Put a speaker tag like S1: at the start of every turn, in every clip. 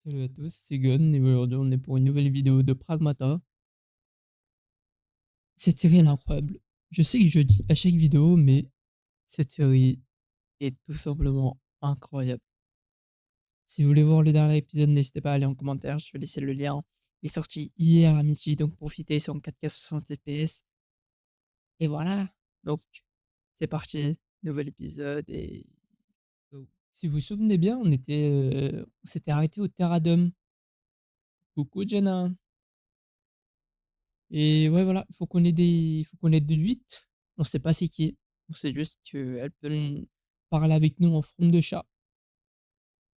S1: Salut à tous, c'est Gun et aujourd'hui on est pour une nouvelle vidéo de Pragmata. Cette série elle est incroyable. Je sais que je dis à chaque vidéo, mais cette série est tout simplement incroyable. Si vous voulez voir le dernier épisode, n'hésitez pas à aller en commentaire, je vais laisser le lien. Il est sorti hier à midi, donc profitez, c'est en 4K 60 fps. Et voilà, donc c'est parti, nouvel épisode et... go. Si vous vous souvenez bien, on s'était arrêté au Terradome. Coucou Jenna. Et ouais, voilà, faut qu'on ait des 8. On sait pas c'est qui. On sait juste qu'elle peut parler avec nous en forme de chat.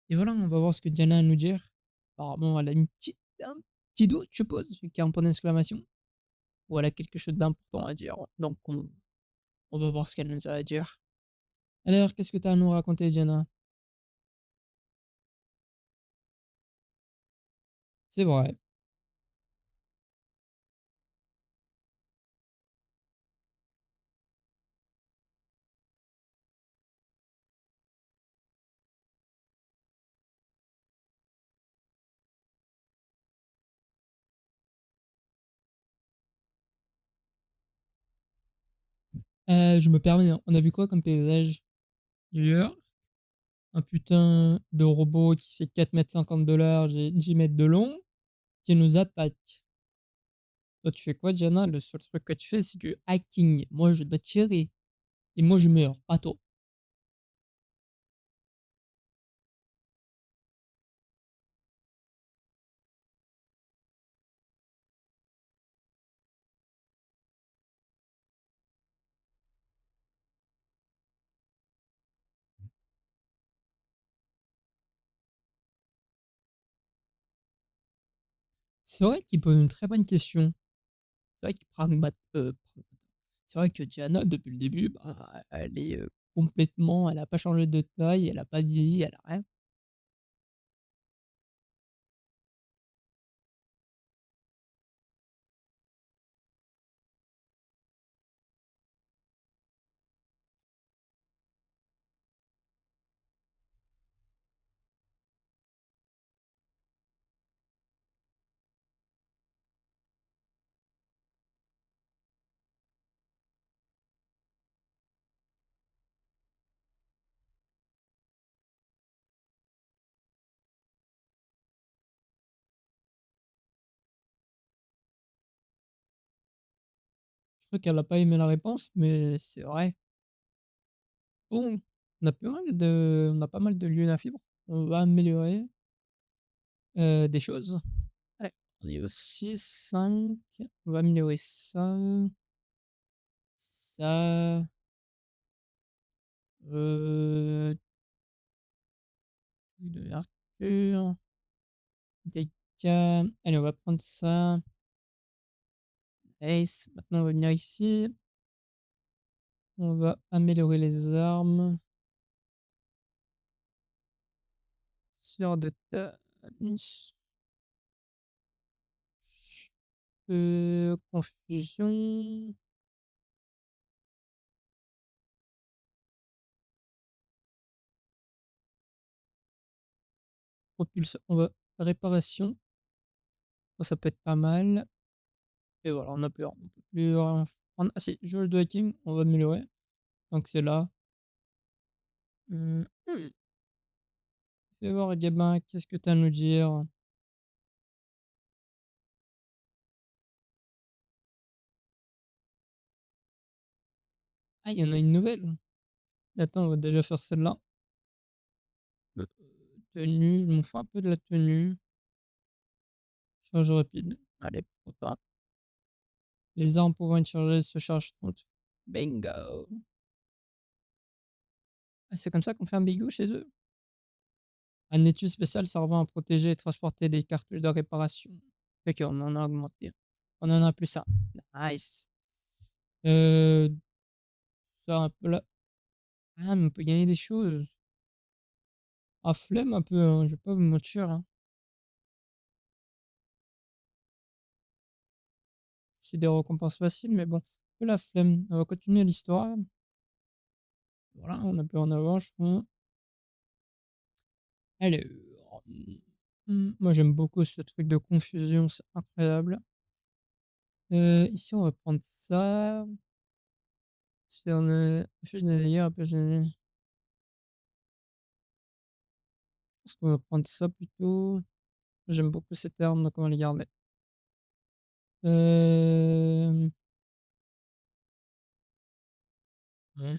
S1: Et voilà, on va voir ce que Diana a à nous dire. Apparemment, elle a un petit doute, je suppose, vu qu'il y a un point d'exclamation. Ou elle a quelque chose d'important à dire. Donc, on va voir ce qu'elle nous a à dire. Alors, qu'est-ce que tu as à nous raconter, Diana? C'est vrai. Je me permets, hein. On a vu quoi comme paysage? D'ailleurs, un putain de robot qui fait 4,50 m de large et 10 m de long qui nous attaque. Toi, tu fais quoi, Diana? Le seul truc que tu fais, c'est du hacking. Moi, je dois tirer. Et moi, je meurs, pas toi. C'est vrai qu'il pose une très bonne question. C'est vrai qu'il pragmate. C'est vrai que Diana, depuis le début, bah, elle est complètement. Elle a pas changé de taille, elle a pas vieilli, elle a rien. Je crois qu'elle a pas aimé la réponse, mais c'est vrai. Bon, on a pas mal de lieux d'infibre. On va améliorer des choses. Allez, on est au 6, 5. On va améliorer ça. Ça. Euh, de Arthur. Dégâts. Allez, on va prendre ça. Ace. Maintenant, on va venir ici. On va améliorer les armes. Sur de table. Confusion. Propulsion. On va réparation. Ça peut être pas mal. Et voilà, on a plus rien. On peut plus rien prendre. Ah si, jeu de hacking, on va améliorer. Donc c'est là. Fais voir, Gabin, qu'est-ce que tu as à nous dire? Ah, il y en a une nouvelle. Attends, on va déjà faire celle-là. Euh, Tenue, je m'en fous un peu de la tenue. Charge rapide. Allez, pourquoi pas. Les armes pouvant être chargées se chargent toutes. Bingo. Ah, c'est comme ça qu'on fait un bingo chez eux. Un étui spécial servant à protéger et transporter des cartouches de réparation. Ok, on en a augmenté. On en a plus ça. Nice. Euh, ça un peu là. Ah, mais on peut gagner des choses. Ah, flemme un peu, hein, je vais pas vous mentir, hein. C'est des récompenses faciles, mais bon, un peu la flemme. On va continuer l'histoire. Voilà, on a pu en avoir, je crois. Alors, Moi j'aime beaucoup ce truc de confusion, c'est incroyable. Ici on va prendre ça. C'est un, d'ailleurs, je pense qu'on va prendre ça plutôt. J'aime beaucoup ces termes, donc on va les garder. Hem, mmh,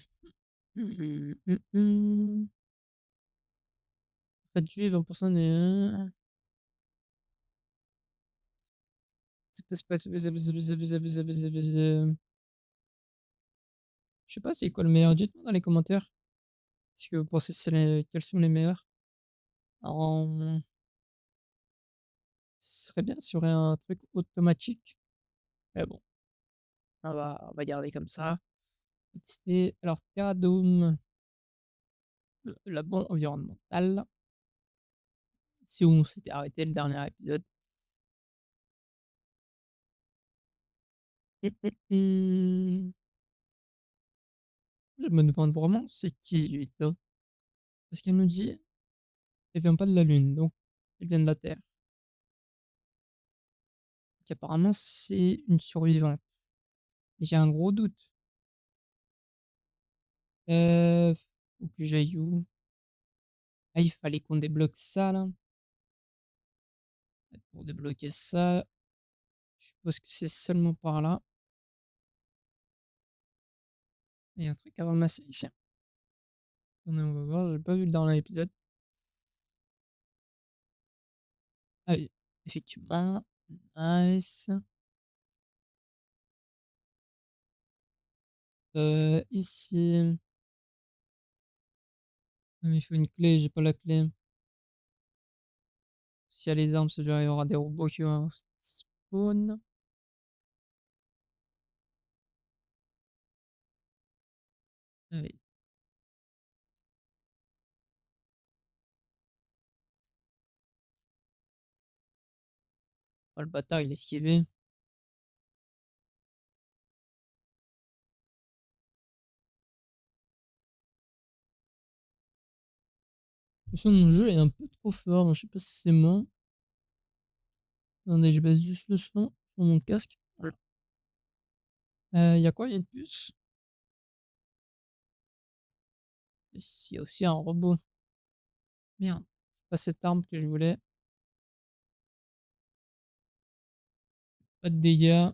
S1: Faites juive 20% des je sais pas c'est quoi le meilleur? Dites-moi dans les commentaires ce que vous pensez c'est les quels sont les meilleurs. En Ce serait bien s'il y aurait un truc automatique, mais bon, on va garder comme ça. Tester alors Terradoom, le labo environnemental, c'est où on s'était arrêté le dernier épisode. Mmh. Je me demande vraiment c'est qui lui, là? Parce qu'elle nous dit: «Elle vient pas de la Lune, donc elle vient de la Terre». Donc apparemment c'est une survivante. Mais j'ai un gros doute. Faut que j'aille où? Ah, il fallait qu'on débloque ça là. Pour débloquer ça, je suppose que c'est seulement par là. Il y a un truc à ramasser ici. Attendez, on va voir, j'ai pas vu le dernier épisode. Ah oui, effectivement. Nice. Ici. Ah mais il faut une clé, j'ai pas la clé. S'il y a les armes, ça veut dire il y aura des robots qui vont spawn. Ah oui. Oh, le bâtard, il a esquivé. De toute façon, mon jeu est un peu trop fort, je sais pas si c'est moi. Attendez, je baisse juste le son sur mon casque. Voilà. Y a quoi? Il y a une puce? Il y a aussi un robot. Merde, c'est pas cette arme que je voulais. Pas de dégâts.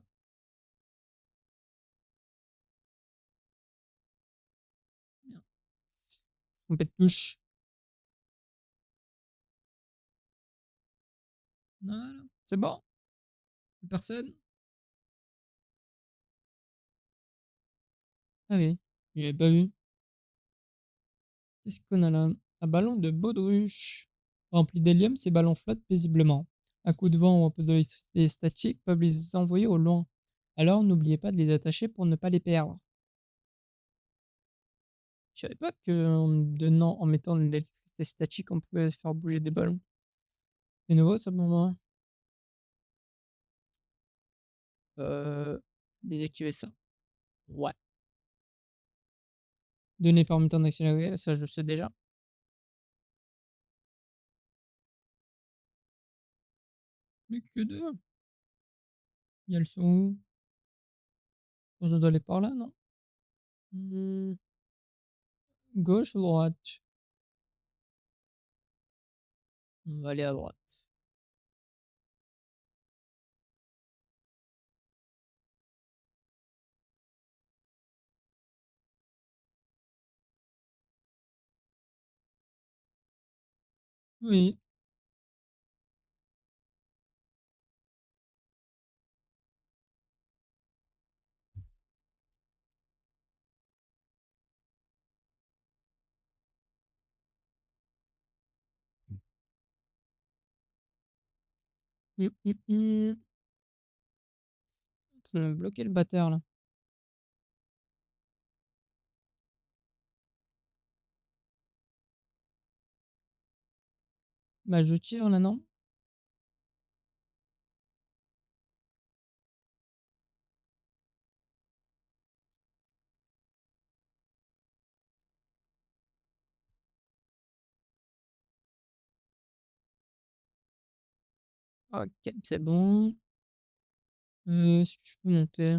S1: Merde. Trompé de touche. Voilà. C'est bon? Plus personne? Ah oui, j'avais pas vu. Qu'est-ce qu'on a là? Un ballon de baudruche. Rempli d'hélium, ces ballons flottent paisiblement. Un coup de vent ou un peu d'électricité statique peuvent les envoyer au loin. Alors n'oubliez pas de les attacher pour ne pas les perdre. Je savais pas que en mettant de l'électricité statique, on pouvait faire bouger des ballons. C'est nouveau ça pour moi. Désactiver ça. Ouais. Données permettant d'accélérer, ça je le sais déjà. Plus que deux. Et elles sont où? Je dois aller par là, non? Hmm, Gauche ou droite? On va aller à droite. Oui. Hmm. Ça m'a bloqué le batteur là. Bah je tire là, non? OK, c'est bon. Est-ce que je peux monter?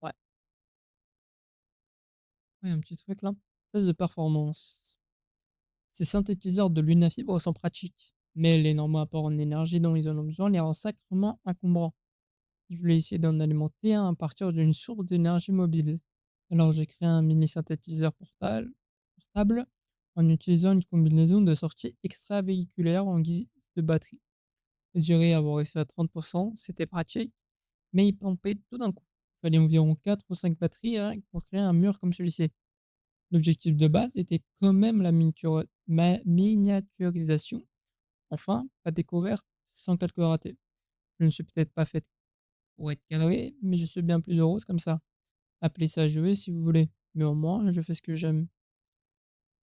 S1: Ouais, ouais, un petit truc là. Test de performance. Ces synthétiseurs de Lunafibre sont pratiques, mais l'énorme apport en énergie dont ils en ont besoin les rend sacrément encombrants. Je voulais essayer d'en alimenter un à partir d'une source d'énergie mobile. Alors j'ai créé un mini synthétiseur portable en utilisant une combinaison de sorties extravéhiculaires en guise de batterie. Je dirais avoir réussi à 30%, c'était pratique, mais il pompait tout d'un coup. Il fallait environ 4 ou 5 batteries rien que pour créer un mur comme celui-ci. L'objectif de base était quand même la miniaturisation. Enfin, pas découverte sans quelques ratés. Je ne suis peut-être pas faite pour être cadré, mais je suis bien plus heureuse comme ça. Appelez ça jouer si vous voulez. Mais au moins, je fais ce que j'aime.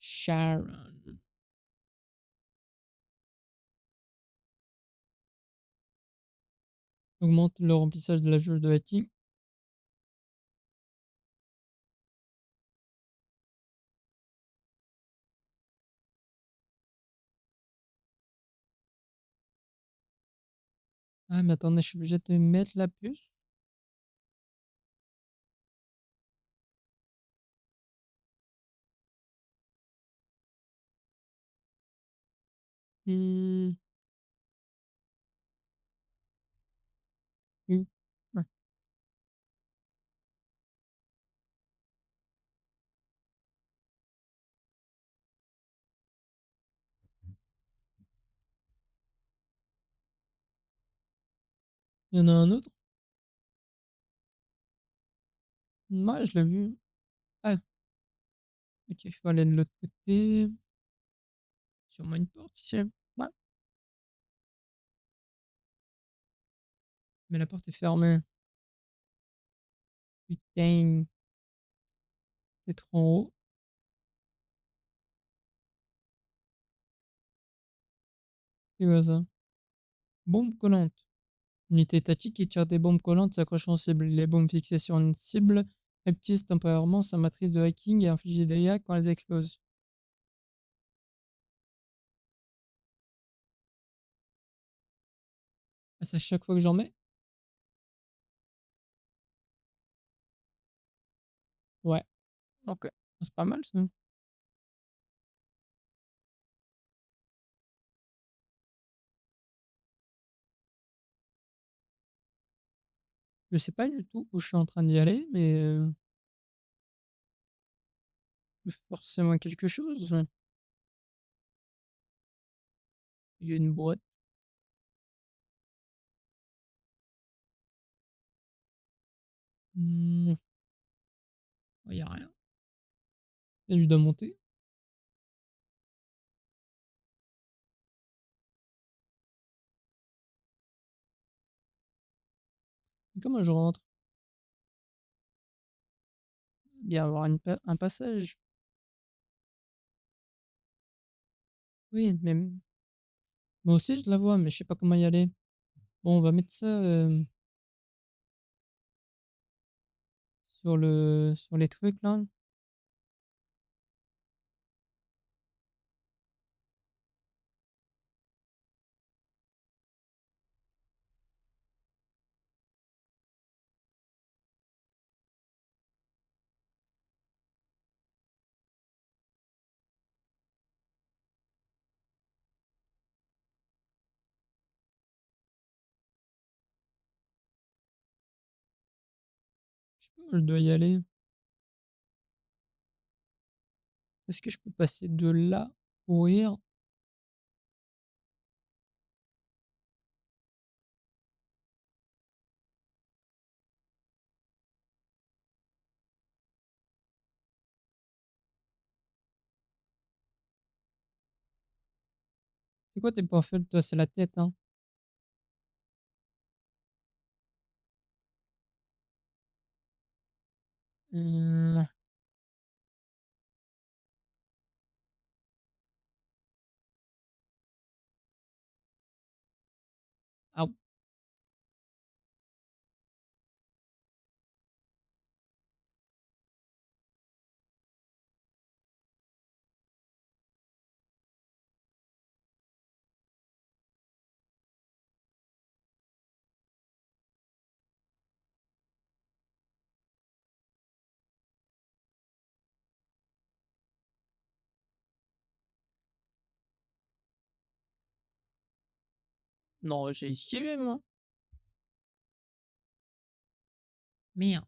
S1: Sharon. Augmente le remplissage de la jauge de hacking. Ah, mais attendez, je suis obligé de mettre la puce. Hmm, oui. Ouais. Il y en a un autre? Moi, je l'ai vu. Ah, ok, il faut aller de l'autre côté. Sûrement une porte, tu sais. Ouais. Mais la porte est fermée. Putain, c'est trop en haut. C'est quoi ça? Bombe collante. Unité tactique qui tire des bombes collantes s'accrochant aux cibles. Les bombes fixées sur une cible reptissent temporairement sa matrice de hacking et infligent des dégâts quand elles explosent. Ah, c'est à chaque fois que j'en mets? Ouais. Ok. C'est pas mal ça. Je sais pas du tout où je suis en train d'y aller, mais forcément quelque chose. Il y a une boîte. Hmm, il y a rien. Et je dois monter. Comment je rentre? Il y a avoir un passage. Oui, mais moi aussi je la vois, mais je sais pas comment y aller. Bon, on va mettre ça sur les trucs là. Je sais pas où je dois y aller. Est-ce que je peux passer de là, courir? C'est quoi tes points faibles, toi? C'est la tête, hein? Euh, Ah, Non, j'ai esquivé, moi. Merde.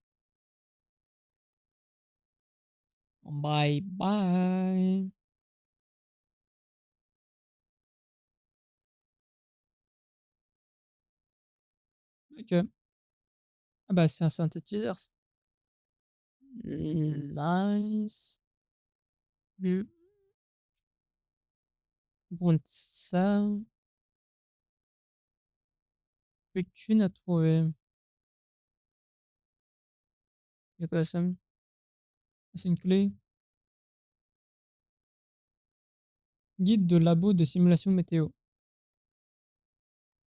S1: Bye bye. OK. Ah bah, c'est un synthétiseur ça. Nice. Mmh. Bon ça, plus qu'une à trouver. C'est quoi ça? C'est une clé? Guide de labo de simulation météo.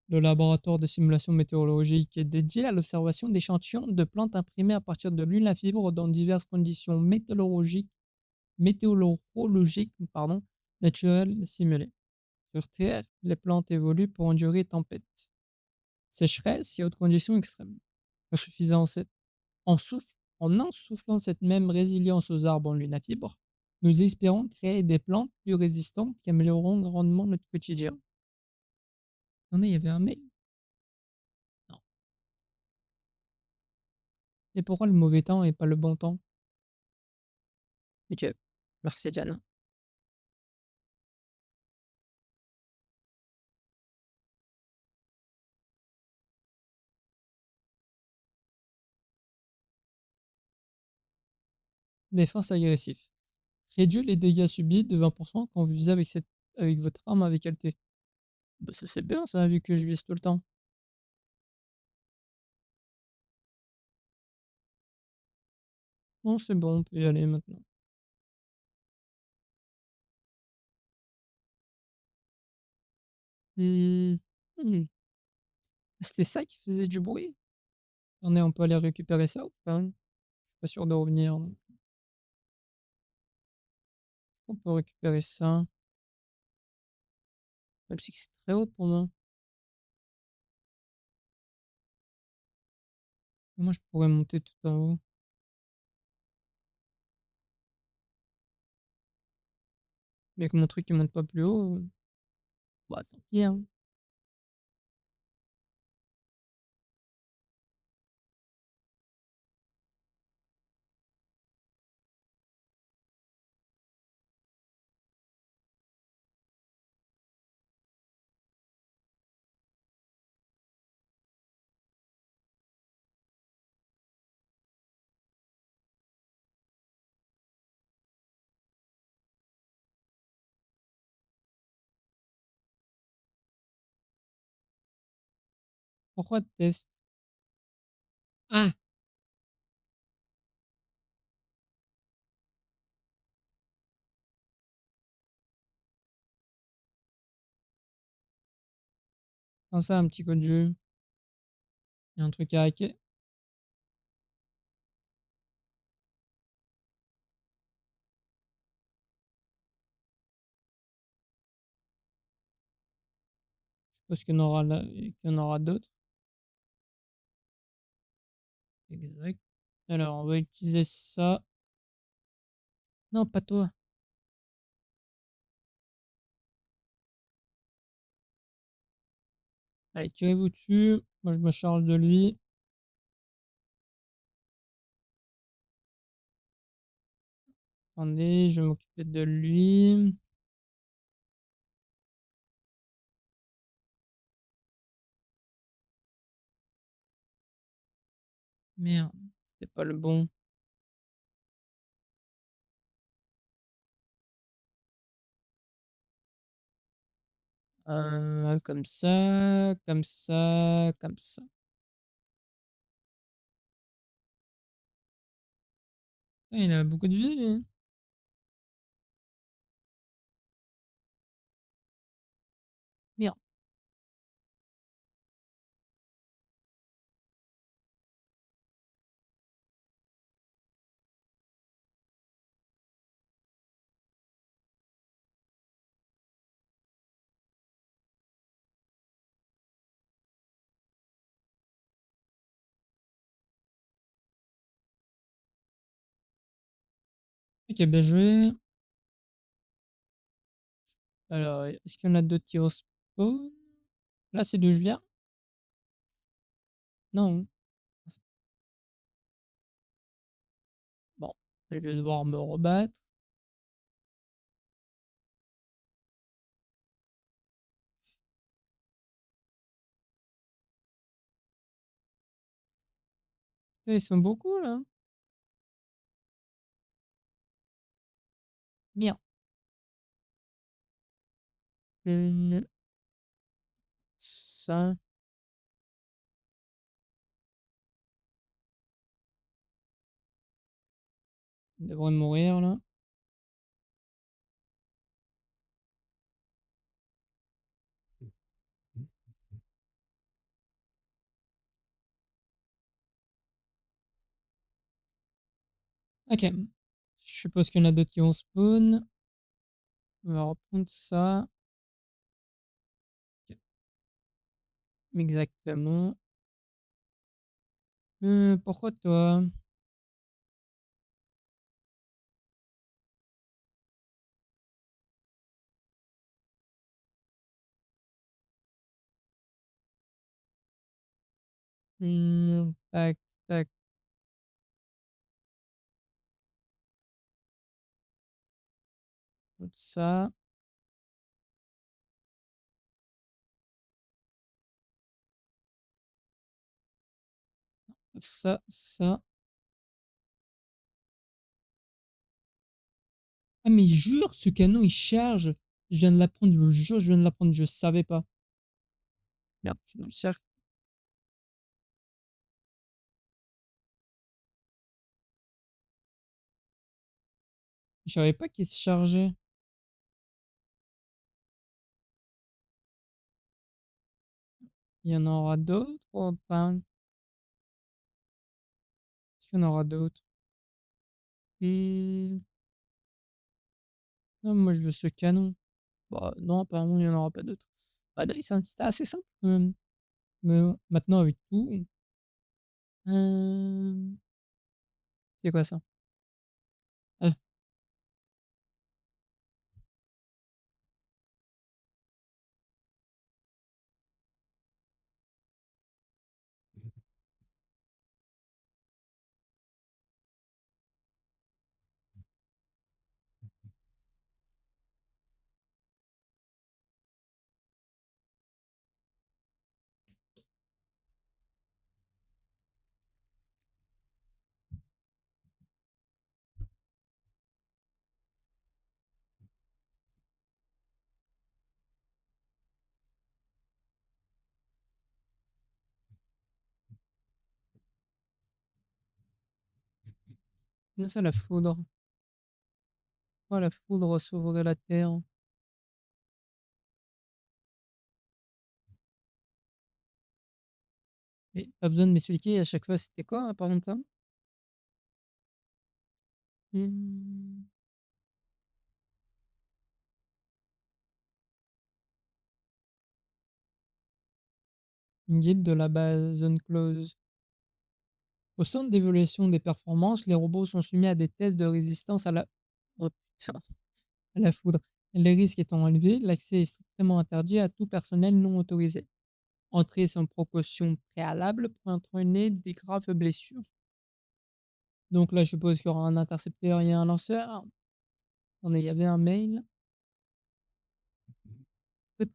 S1: Le laboratoire de simulation météorologique est dédié à l'observation d'échantillons de plantes imprimées à partir de l'huile à fibre dans diverses conditions météorologiques naturelles simulées. Sur Terre, les plantes évoluent pour endurer tempêtes, sécheresses et autres conditions extrêmes. En suffisant cette- en souff- en insufflant cette même résilience aux arbres en l'huile à fibre, nous espérons créer des plantes plus résistantes qui amélioreront grandement notre quotidien. Attendez, il y avait un mail? Non. Et pourquoi le mauvais temps et pas le bon temps? Ok. Merci, Diane. Défense agressif. Réduire les dégâts subis de 20% quand vous visez avec votre arme avec LT. Bah, ça c'est bien ça, vu que je vise tout le temps. Bon, c'est bon, on peut y aller maintenant. Hmm. Hmm. C'était ça qui faisait du bruit? Attendez, on peut aller récupérer ça ou pas? Je suis pas sûr de revenir. Donc. On peut récupérer ça. Même si c'est très haut pour moi. Moi, je pourrais monter tout en haut. Mais que mon truc il monte pas plus haut, bah tant pis, hein. Pourquoi test? Ah! Comment ça, un petit code de jeu? Il y a un truc à hacker? Je suppose qu'il y en aura d'autres. Exact. Alors, on va utiliser ça. Non, pas toi. Allez, tirez-vous dessus. Moi, je me charge de lui. Attendez, je vais m'occuper de lui. Merde, c'était pas le bon. Comme ça, comme ça, comme ça. Ah, il a beaucoup de vie, lui, hein. Merde. Ok, bien joué. Alors, est-ce qu'il y en a d'autres qui respawn? Là, c'est d'où je viens? Non. Bon, je vais devoir me rebattre. Ils sont beaucoup là. Bien. Ça, ils devraient mourir là. Ok. Je suppose qu'il y en a d'autres qui vont spawn. On va reprendre ça. Ok. Exactement. Pourquoi toi? Tac, tac, ça, ça. Ah mais jure, ce canon il charge. Je viens de l'apprendre, je vous jure, je viens de l'apprendre, je savais pas. Merde, je suis dans le cercle. Je savais pas qu'il se chargeait. Il y en aura d'autres ou pas? Est-ce qu'il y en aura d'autres? Hmm, non, moi je veux ce canon. Bah non, apparemment il y en aura pas d'autres. Bah d'ailleurs, c'était assez simple quand même. Mais maintenant avec tout. Euh, c'est quoi ça? Ah, c'est ça la foudre. Oh, la foudre sauverait la terre. Et pas besoin de m'expliquer à chaque fois c'était quoi, par contre ça? Hmm, une guide de la base zone close. Au centre d'évaluation des performances, les robots sont soumis à des tests de résistance à la, oh, putain, à la foudre. Les risques étant élevés, l'accès est strictement interdit à tout personnel non autorisé. Entrer sans précaution préalable peut entraîner des graves blessures. Donc là, je suppose qu'il y aura un intercepteur et un lanceur. On il y avait un mail.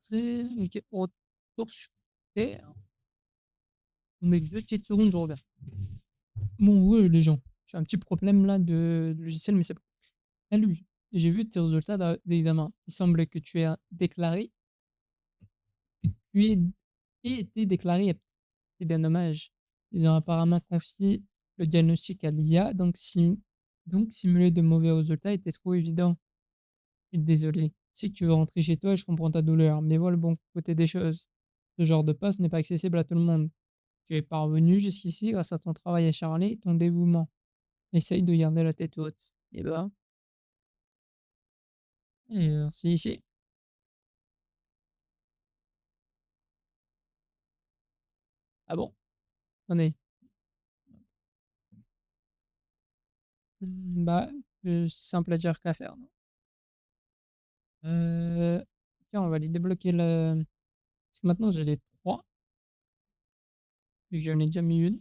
S1: Très, ok, retour sur Terre. On est deux petites secondes, je reviens. Bon, ouais, les gens. J'ai un petit problème là de logiciel, mais c'est pas. Salut, j'ai vu tes résultats d'examen. Il semble que tu aies déclaré, tu aies été déclaré. C'est bien dommage. Ils ont apparemment confié le diagnostic à l'IA, donc simuler de mauvais résultats était trop évident. Je suis désolé. Si tu veux rentrer chez toi, je comprends ta douleur, mais vois le bon côté des choses. Ce genre de poste n'est pas accessible à tout le monde. Tu es parvenu jusqu'ici grâce à ton travail acharné et ton dévouement. Essaye de garder la tête haute. Et bah, c'est ici. Ah bon? Attendez. Bah, simple à dire qu'à faire, non? Tiens, on va aller débloquer le. Parce que maintenant j'ai les 3, vu que j'en ai déjà mis une.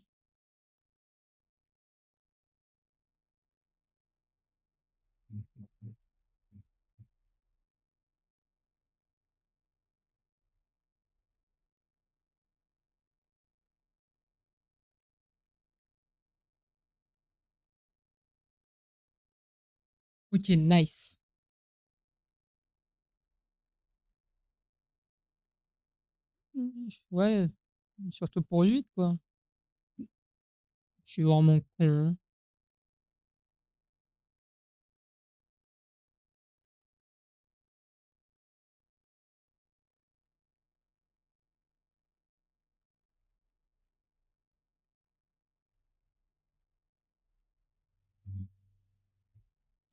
S1: OK, nice. Ouais, surtout pour 8 quoi. Je suis vraiment con, hein.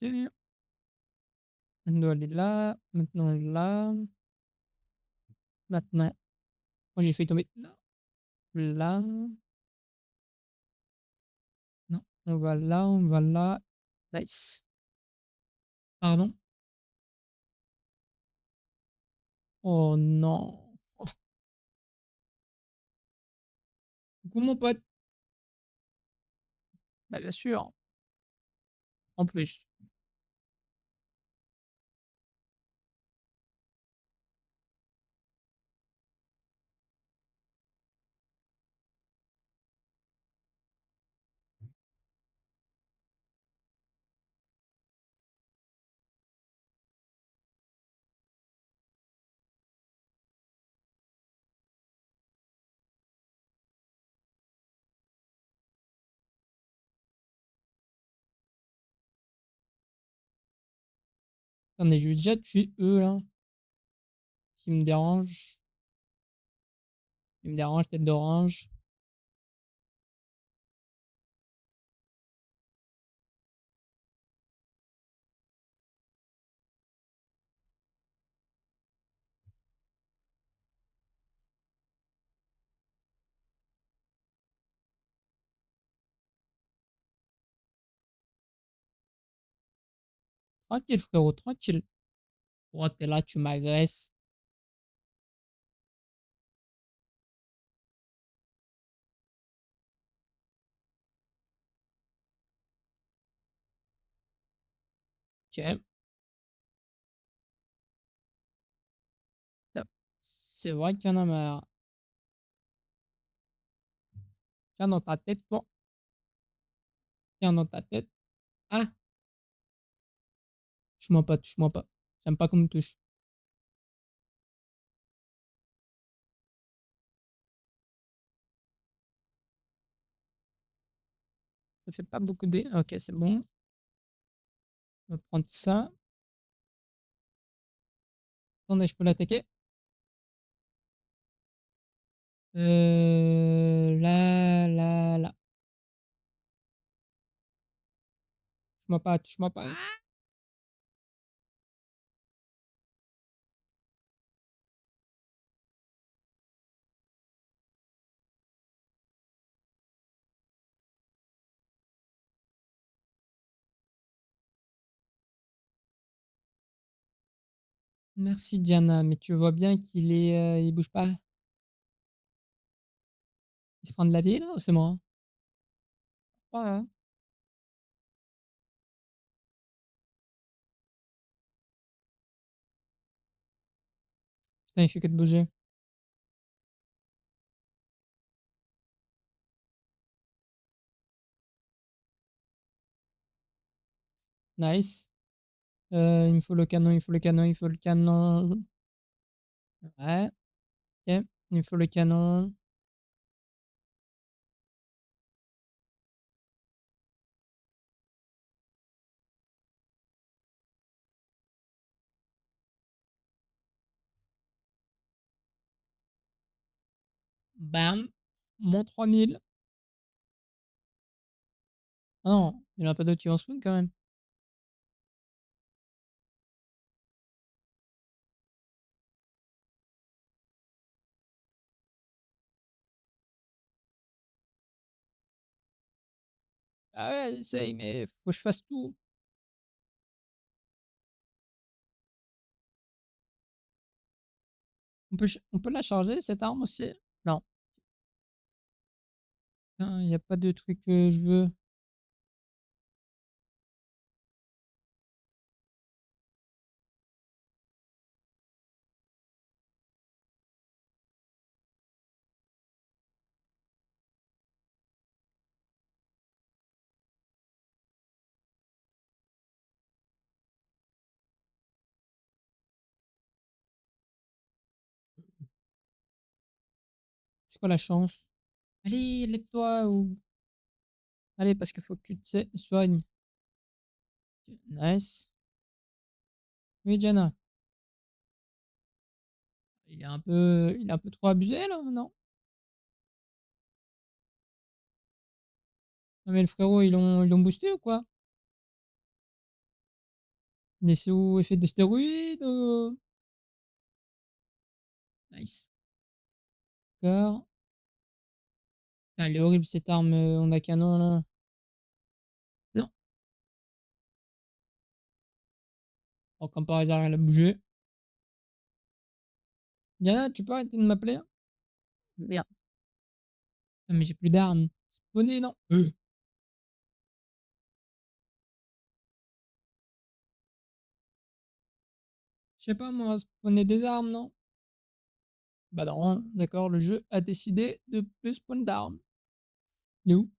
S1: OK, on doit aller là, maintenant là, maintenant moi j'ai failli tomber là, là, non, on va là. Nice. Pardon? Oh non! Coucou mon pote. Bah, bien sûr, en plus. Attendez, je vais déjà tuer eux là, qui me dérangent. Ils me dérangent, tête d'orange. Tranquille frérot, tranquille. Oh, t'es là, tu m'agresses. OK. C'est vrai qu'il y en a marre. Tiens dans ta tête, toi. Tiens dans ta tête. Ah! Touche-moi pas, touche-moi pas. J'aime pas qu'on me touche. Ça fait pas beaucoup de... Ok, c'est bon. On va prendre ça. Attendez, je peux l'attaquer? Là, là, là. Touche-moi pas, touche-moi pas. Ah. Merci Diana, mais tu vois bien qu'il est, il bouge pas. Il se prend de la vie là ou c'est moi? Ouais, hein. Putain, il fait que de bouger. Nice. Il me faut le canon, il me faut le canon, il me faut le canon. Ouais, ok. Il me faut le canon. Bam. Mon 3000. Ah non, il n'y en a pas d'autres qui vont spawn quand même. Ah ouais, j'essaye, mais faut que je fasse tout. On peut la charger cette arme aussi? Non. Il y a pas de truc que je veux. C'est quoi la chance? Allez, lève-toi ou allez parce qu'il faut que tu te soignes. Nice. Oui, Diana. Il est un peu trop abusé là, non? Non mais le frérot, ils l'ont boosté ou quoi? Mais c'est sous effet de stéroïdes? Nice. D'accord. Putain, elle est horrible cette arme en a canon là. Non. Oh, comme par hasard, elle a bougé. Diana, tu peux arrêter de m'appeler? Hein. Merde. Non, mais j'ai plus d'armes. Spawner, non. Je sais pas moi, spawner des armes, non? Bah non, hein. D'accord, le jeu a décidé de plus spawn d'armes. Il est où?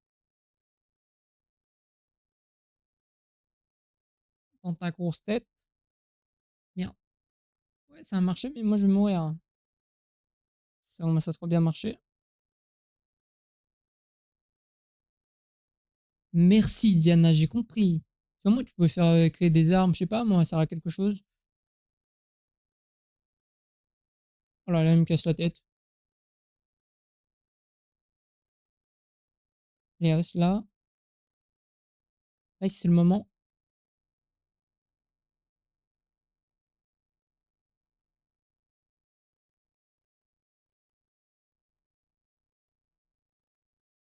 S1: Dans ta grosse tête. Merde. Ouais, ça a marché, mais moi je vais mourir. Hein. Ça a trop bien marché. Merci Diana, j'ai compris. Comment tu peux faire créer des armes, je sais pas moi, ça sert à quelque chose. Oh là là, il me casse la tête. Allez, reste là. Là, c'est le moment.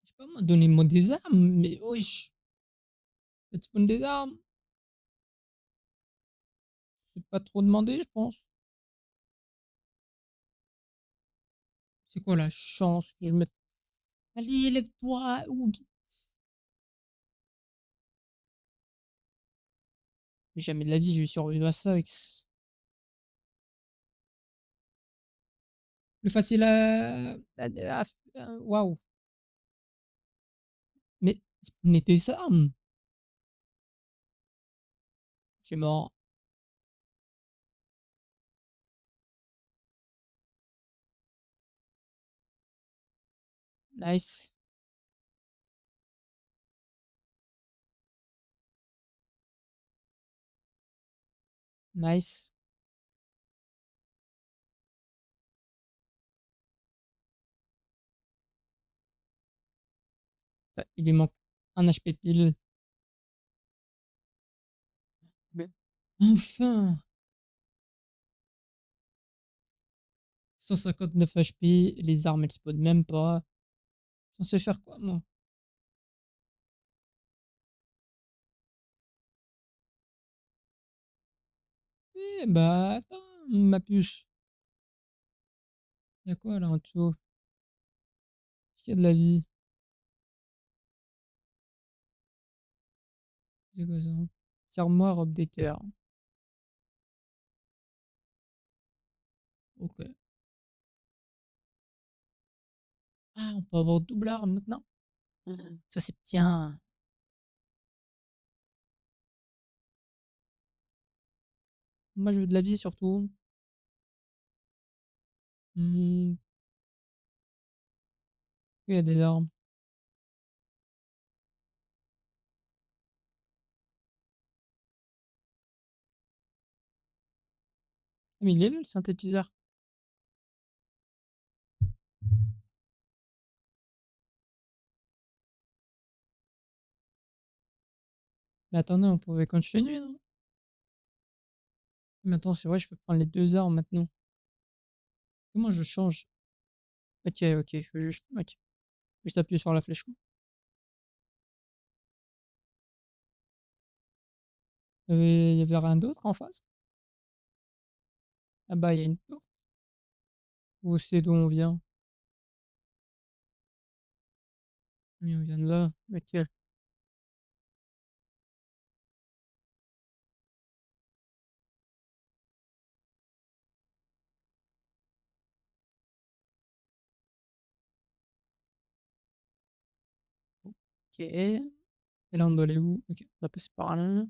S1: Je sais pas moi, donnez-moi des armes, mais wesh, faites spawn des armes. C'est pas trop demandé, je pense. C'est quoi la chance que je mette. Allez, lève-toi, Oug. Mais jamais de la vie, je vais survivre à ça avec. Le facile waouh. Mais spawnez des armes. Je suis mort. Nice. Nice. Il lui manque un HP pile. Mais enfin 159 HP, les armes elles spawnent même pas. J'en sais faire quoi moi? Eh bah attends, ma puce. Y'a quoi là en dessous? Est-ce qu'il y a de la vie? C'est quoi ça? Tire-moi updater. Ok. Ah, on peut avoir double arme maintenant? Ça c'est bien. Moi je veux de la vie surtout. Hmm, il y a des armes. Ah, mais il est là le synthétiseur. Mais attendez, on pouvait continuer, non? Mais attends, c'est vrai, je peux prendre les deux armes maintenant. Comment je change? Ok, ok, il faut juste, ok. Juste appuyer sur la flèche. Quoi. Il y avait rien d'autre en face? Ah bah, il y a une porte. Ou c'est d'où on vient? Oui, on vient de là. OK. OK. Et là, on doit aller où? OK, on va passer par là.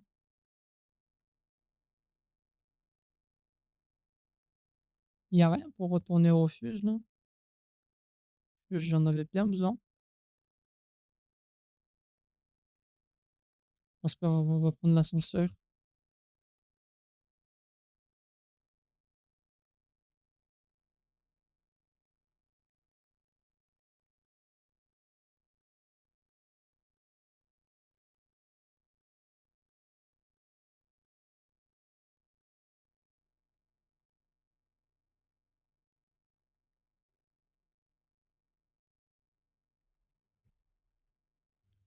S1: Il y a rien pour retourner au refuge, là? J'en avais bien besoin. Bon, c'est pas grave, on va prendre l'ascenseur.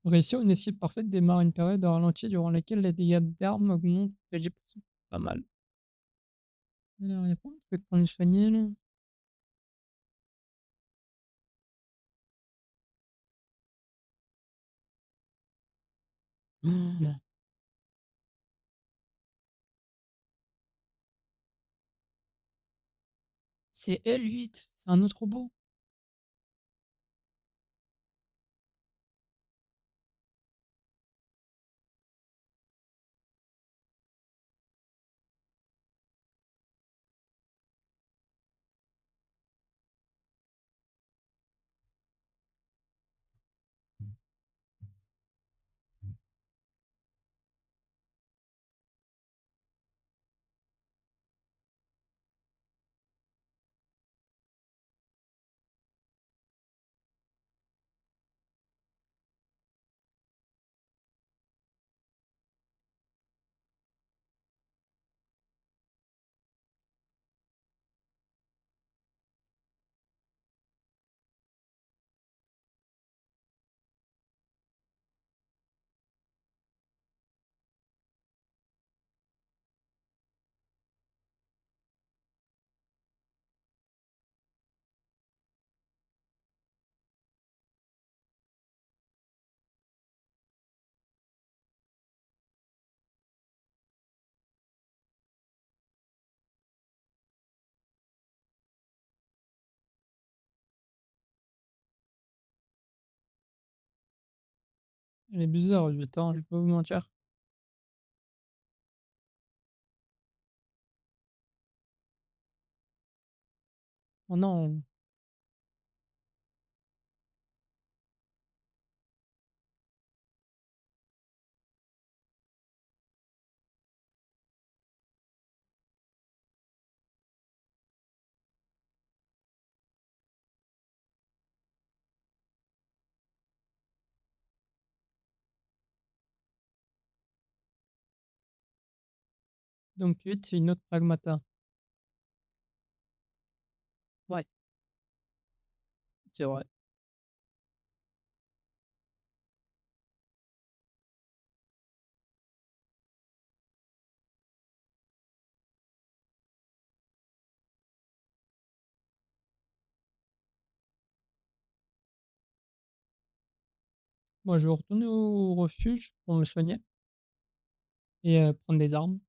S1: Réussir une esquive parfaite démarre une période de ralenti durant laquelle les dégâts d'armes augmentent de 10%. Pas mal. Alors, il y a pas un truc pour nous soigner, là? Oh, c'est L8, c'est un autre robot. Elle est bizarre, lui, attends, je vais pas vous mentir. Oh non, donc 8, c'est une autre pragmata. Ouais, c'est vrai. Moi, je vais retourner au refuge pour me soigner et prendre des armes.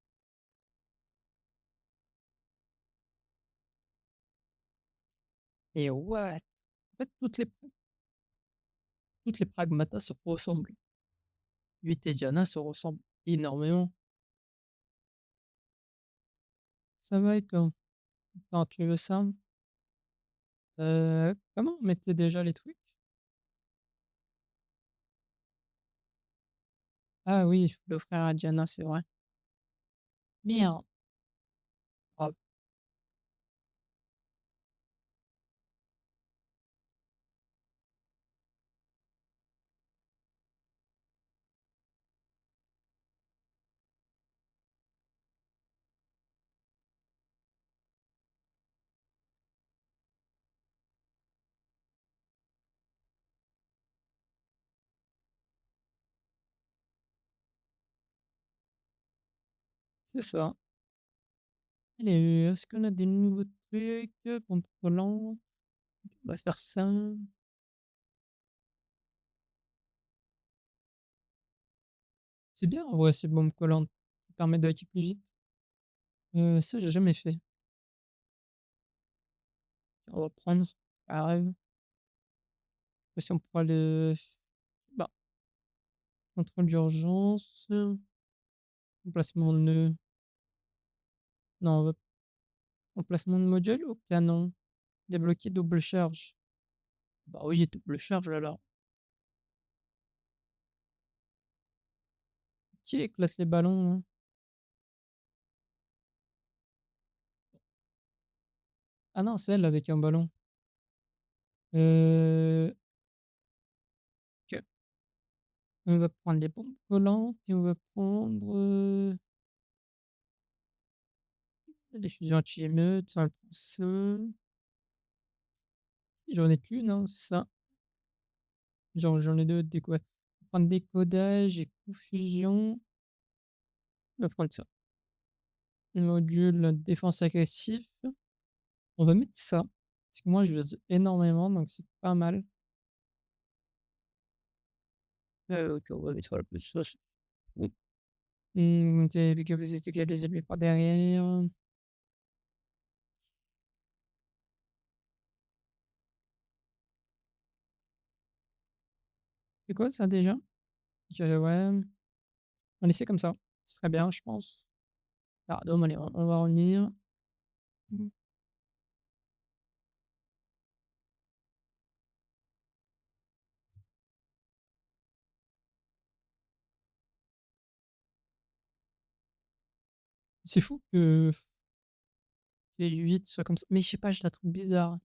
S1: Et what? En fait, toutes les pragmatas se ressemblent. 8 et Diana se ressemblent énormément. Ça va et toi? Attends, tu veux ça? Comment on mettait déjà les trucs? Ah oui, il faut l'offrir à Diana, c'est vrai. Merde! Ah, c'est ça. Allez, est-ce qu'on a des nouveaux truc, pompe collante, on va faire ça. C'est bien en vrai ces bombes collantes, ça permet de hacker plus vite. Ça j'ai jamais fait. On va prendre, pareil, si on pourra le bah, contrôle d'urgence, emplacement de non, on va emplacement de module ou canon? Débloquer double charge. Bah oui, double charge alors. Qui éclate les ballons là? Ah non, c'est elle avec un ballon. Heu, OK. On va prendre les bombes collantes et on va prendre, les fusils anti-émeutes, on va prendre ça. J'en ai qu'une, hein, c'est ça. Genre j'en ai 2 déco ouais. On va prendre décodage et confusion. On va prendre ça. Module défense agressif. On va mettre ça. Parce que moi je vise énormément donc c'est pas mal. OK, on va mettre voilà, ça c'est bon. Tu les capacités qu'il y a des ennemis par derrière. C'est quoi ça déjà? OK, ouais, on essaie comme ça. Ce serait bien, je pense. Pardon, allez, on va revenir. Mmh. C'est fou que 8 soit comme ça. Mais je sais pas, je la trouve bizarre.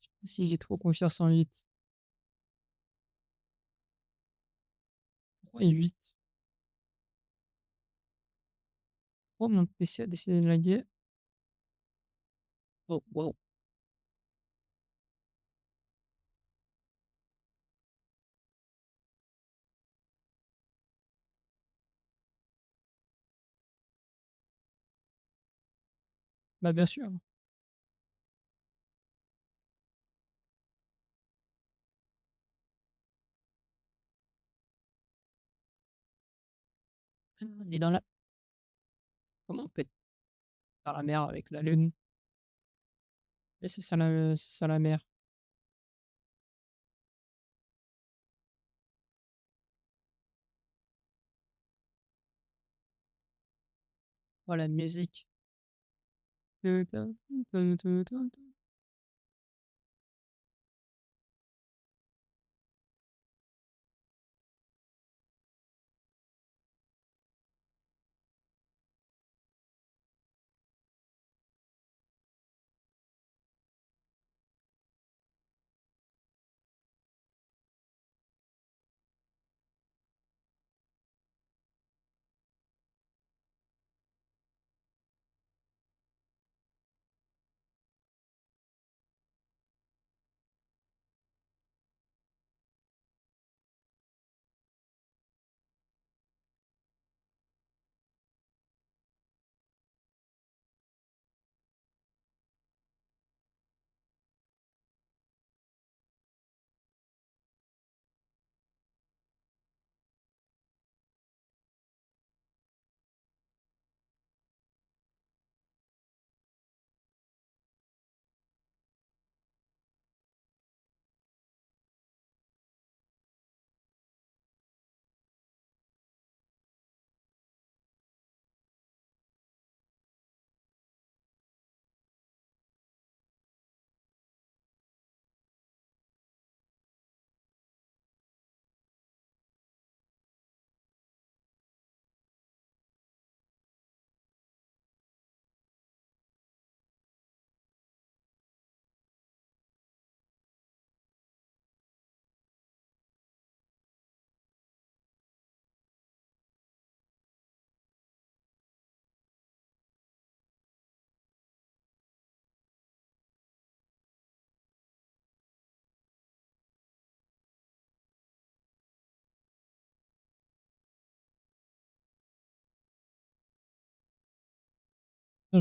S1: Je sais pas si j'ai trop confiance en 8. Pourquoi 8? Pourquoi mon PC a décidé de laguer? Oh, waouh. Bah, bien sûr. On est dans la comment on peut être dans la mer avec la lune? Et c'est ça la mer. Oh la musique. J'ai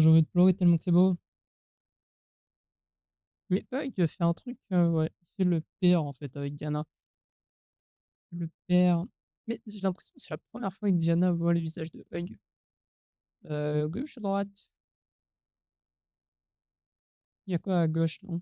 S1: envie de pleurer tellement que c'est beau. Mais Hug fait un truc, ouais, il fait le pair, en fait, avec Diana. Le pair mais j'ai l'impression que c'est la première fois que Diana voit le visage de Hug. Gauche, droite? Il y a quoi à gauche, non?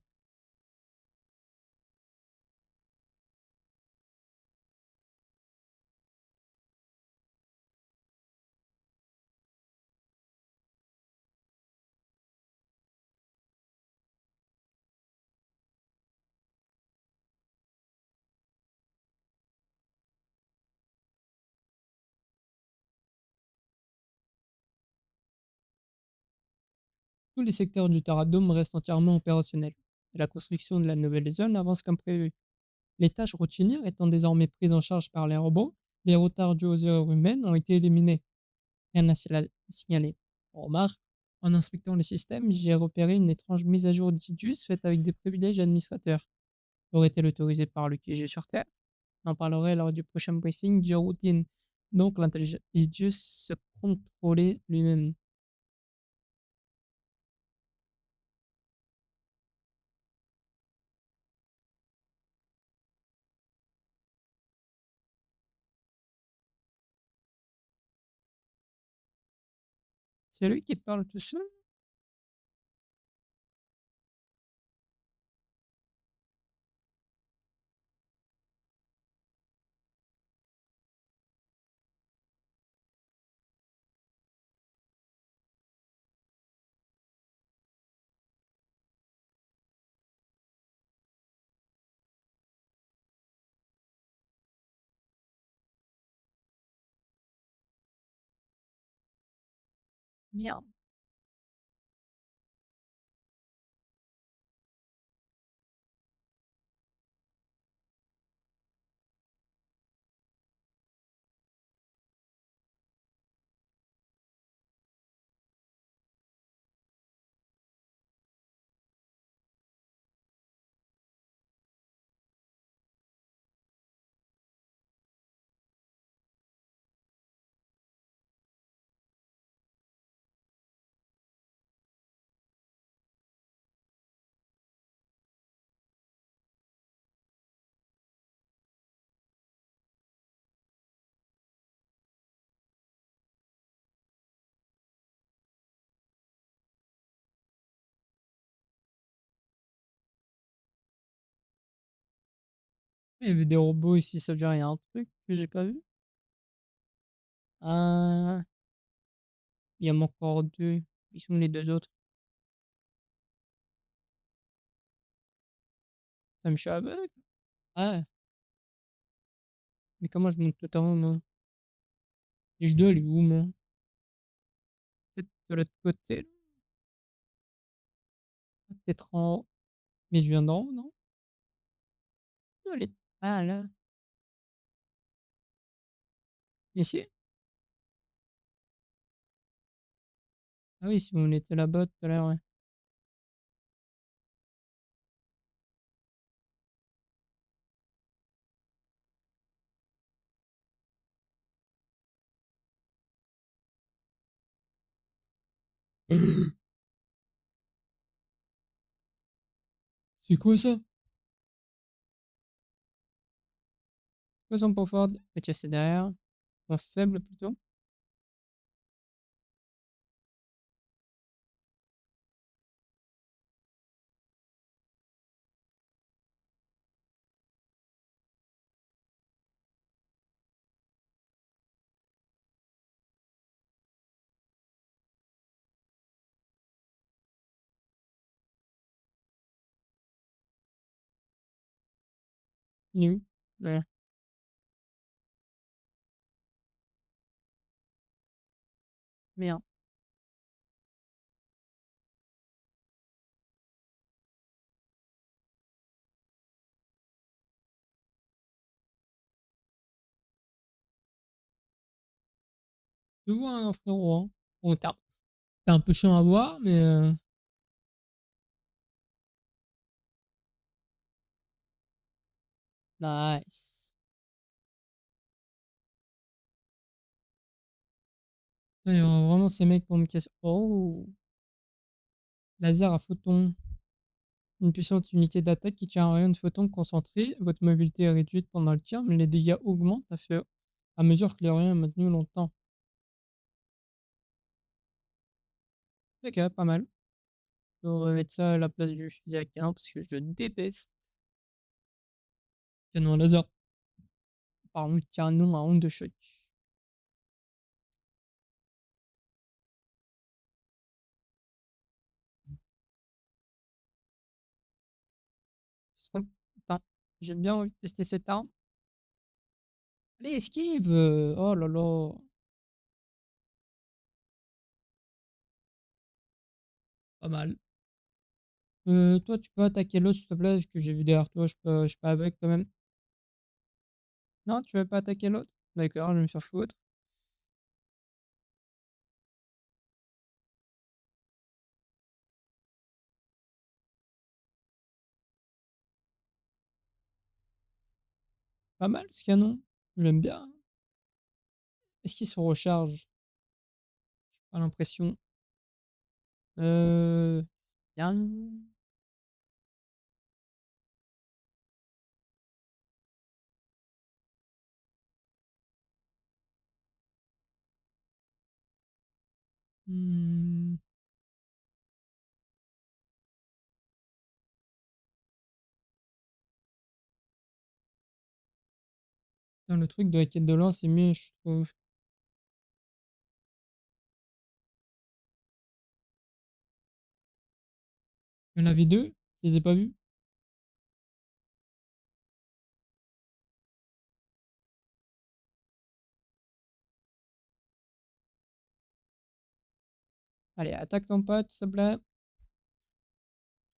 S1: Tous les secteurs du Terradome restent entièrement opérationnels et la construction de la nouvelle zone avance comme prévu. Les tâches routinières étant désormais prises en charge par les robots, les retards dus aux erreurs humaines ont été éliminés. Rien à signaler. Remarque, en inspectant le système, j'ai repéré une étrange mise à jour d'IDUS faite avec des privilèges administrateurs. Aurait-elle autorisé par le QG sur Terre? On en parlerait lors du prochain briefing du routine. Donc l'intelligence IDUS se contrôlait lui-même. C'est lui qui parle tout seul? Merde. Il y avait des robots ici, ça veut dire il y a un truc que j'ai pas vu. Ah, il y en a encore deux. Ils sont les deux autres. Ça me je suis aveugle. Ah, mais comment je monte tout en haut, moi? Et je dois aller où, moi? Peut-être de l'autre côté, là? Peut-être en haut. Mais je viens d'en haut, non? Je dois aller. Ah, là. Ici? Ah oui, si on était là-bas tout à l'heure, ouais. C'est quoi ça? Quoi son point fort? Ok, c'est derrière. Point faible plutôt. Il est où? Là. Merde. Je vois un frérot, hein. Bon, t'es un peu chiant à voir, mais nice. Ouais, il y aura vraiment ces mecs pour me casser. Oh! Laser à photon. Une puissante unité d'attaque qui tire un rayon de photon concentré. Votre mobilité est réduite pendant le tir, mais les dégâts augmentent à mesure que le rayon est maintenu longtemps. Ok, pas mal. On va mettre ça à la place du fusil à canon parce que je déteste. Canon à laser. Pardon, canon à onde de choc. Putain, j'ai bien envie de tester cette arme. Allez, esquive! Oh là là. Pas mal. Toi, tu peux attaquer l'autre, s'il te plaît, parce que j'ai vu derrière toi, je peux avec quand même. Non, tu veux pas attaquer l'autre? D'accord, je vais me faire foutre. Pas mal ce canon. J'aime bien. Est-ce qu'il se recharge? Pas l'impression. Bien. Hmm. Putain, le truc de la quête de l'or, c'est mieux, je trouve. Il y en avait deux, je les ai pas vus. Allez, attaque ton pote, s'il te plaît.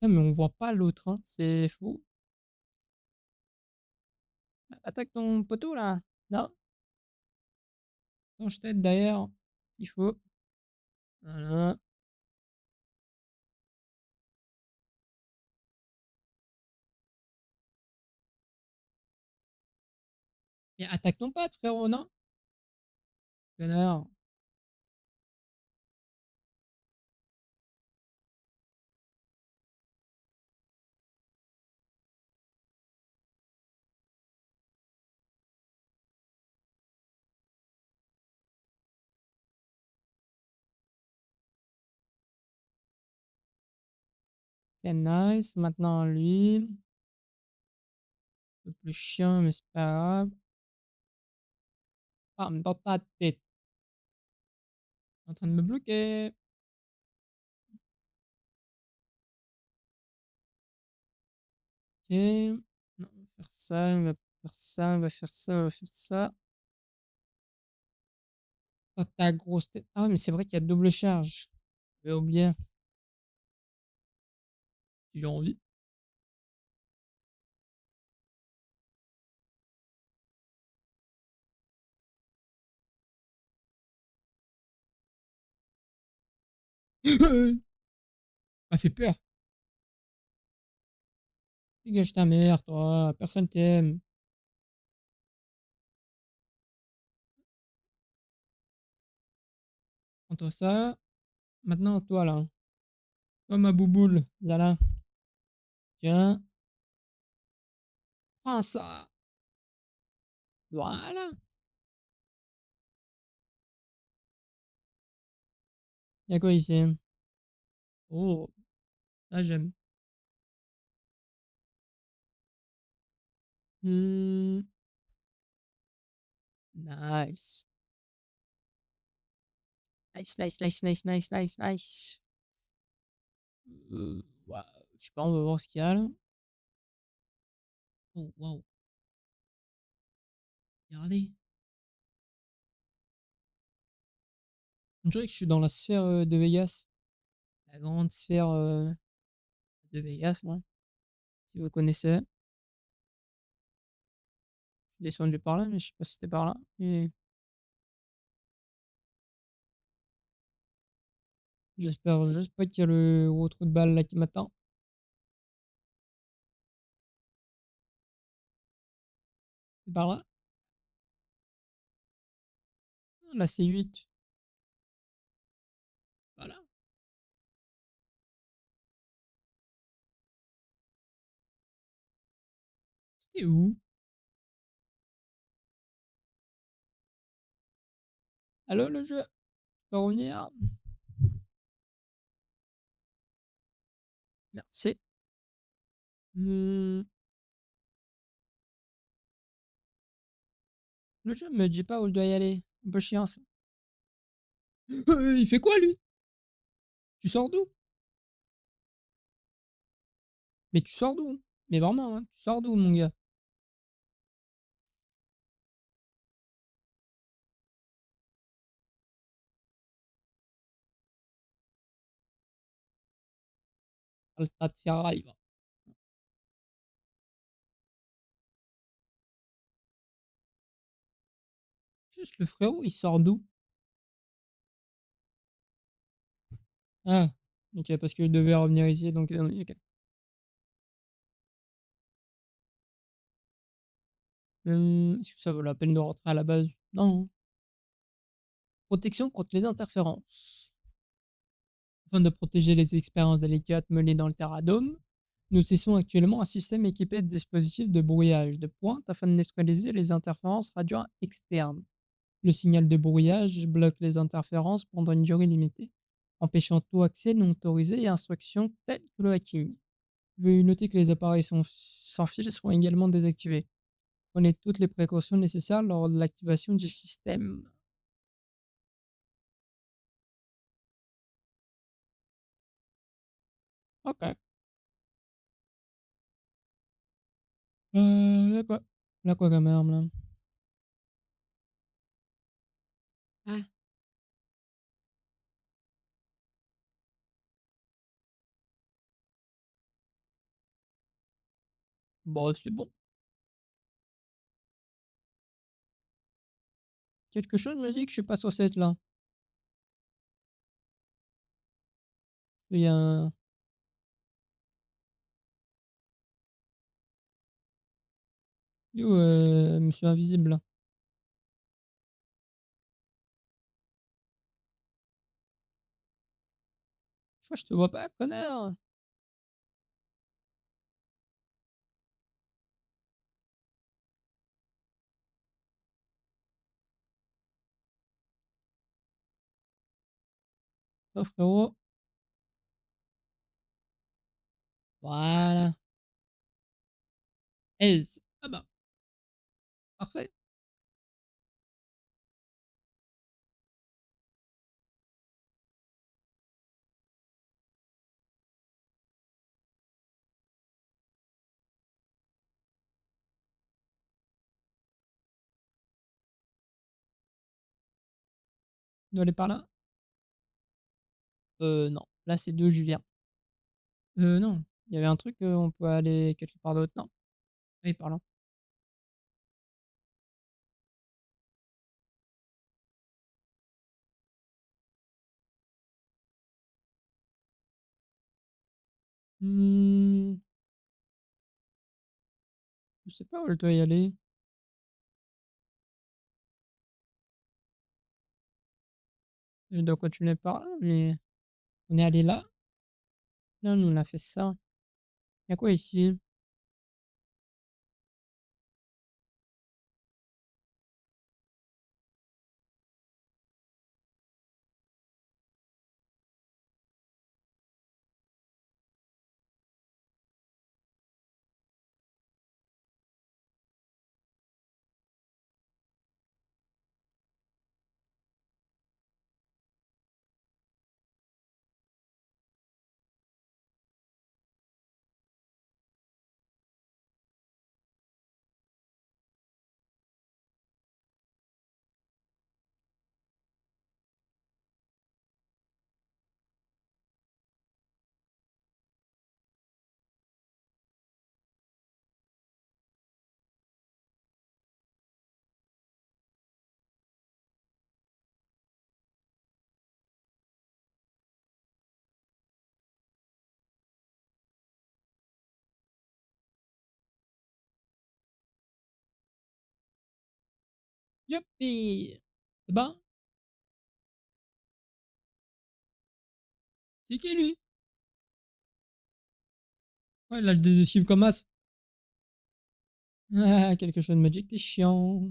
S1: Putain, mais on voit pas l'autre, hein. C'est fou. Attaque ton poteau, là. Non, je tête derrière. Il faut. Voilà. Mais attaque ton pote, frérot, non? Connard. Ok, nice. Maintenant, lui. Un peu plus chiant, mais c'est pas grave. Bam, dans ta tête. En train de me bloquer. Ok. Non, on va faire ça, on va faire ça, on va faire ça, on va faire ça. Dans ta grosse tête. Ah ouais, mais c'est vrai qu'il y a double charge. J'avais oublié. Si j'ai envie. M'a fait peur. Dégage ta mère, toi. Personne t'aime. Prends-toi ça. Maintenant, toi, là. Toi, ma bouboule. Là, là. Tiens. Prends ça. Voilà. Y'a quoi ici? Oh, là, j'aime. Hmm, nice. Nice, nice, nice, nice, nice, nice, nice. Ouais, je sais pas, on va voir ce qu'il y a là. Oh, wow. Regardez. On dirait que je suis dans la sphère de Vegas. La grande sphère de Vegas, moi. Si vous connaissez. Je suis descendu par là, mais je sais pas si c'était par là. Et j'espère juste pas qu'il y a le gros trou de balle là qui m'attend. C'est par là? Ah, là, c'est 8. Voilà. T'es où? Allô, le jeu? Tu peux revenir? Merci. Mmh, le jeu me dit pas où je dois y aller. Un peu chiant ça. Il fait quoi lui? Tu sors d'où? Mais tu sors d'où? Mais vraiment, hein, tu sors d'où mon gars? Ah, le Strat va. Juste le frérot, il sort d'où? Ah, OK, parce qu'il devait revenir ici donc OK. Est-ce que ça vaut la peine de rentrer à la base? Non. Protection contre les interférences. Afin de protéger les expériences délicates menées dans le Terradome, nous testons actuellement un système équipé de dispositifs de brouillage de pointe afin de neutraliser les interférences radio externes. Le signal de brouillage bloque les interférences pendant une durée limitée, empêchant tout accès non autorisé et instructions telles que le hacking. Veuillez noter que les appareils sans fil seront également désactivés. Prenez toutes les précautions nécessaires lors de l'activation du système. Ok. Là quoi? Là quoi comme arme là? Ah, bon, c'est bon. Quelque chose me dit que je suis pas censé être là. Il y a un... Yo, monsieur invisible là. Je crois que je te vois pas, connard. Oh frérot. Voilà. Aise. Ah bah, parfait. On doit aller par là? Non. Là, c'est d'où je viens. Non. Il y avait un truc, on peut aller quelque part d'autre, non? Oui, par là. Hmm, je sais pas où je dois y aller. Je dois continuer par là, mais on est allé là. Là, nous, on a fait ça. Il y a quoi ici? Youpi! C'est bon? C'est qui lui? Ouais, là, je des esquives comme as. Ah, quelque chose me dit que t'es chiant.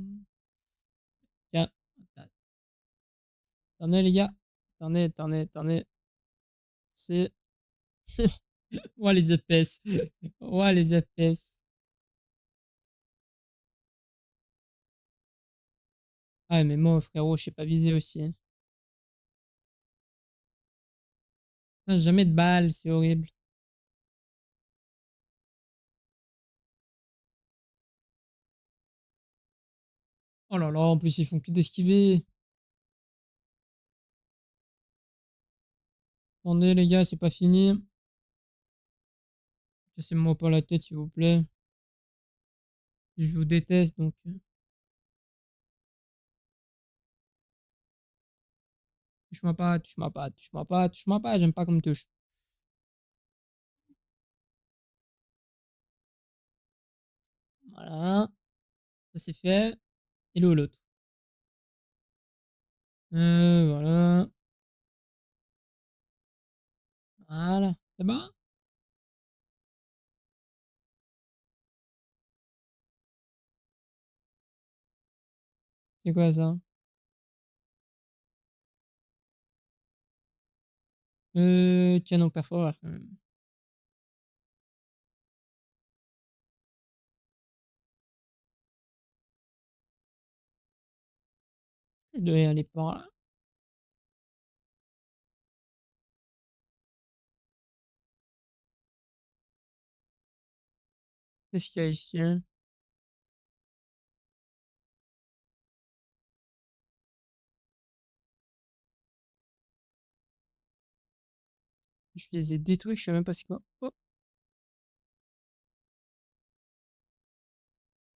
S1: Tiens, attendez les gars. Attendez. C'est... Ouah les FPS. Ouah les FPS. Ah mais moi frérot, je sais pas viser aussi, hein. Putain, j'ai jamais de balles, c'est horrible. Oh là là, en plus ils font que d'esquiver. Attendez les gars, c'est pas fini. Cassez-moi pas la tête s'il vous plaît. Je vous déteste donc. Touche-moi pas, j'aime pas comme touche. Voilà, ça c'est fait. Et l'autre. Voilà. Voilà. C'est bon? C'est quoi ça? Tiens donc perforateur. Je devais aller par là. Qu'est-ce qu'il y a ici, hein? Je les ai détruits, je sais même pas c'est quoi. Oh,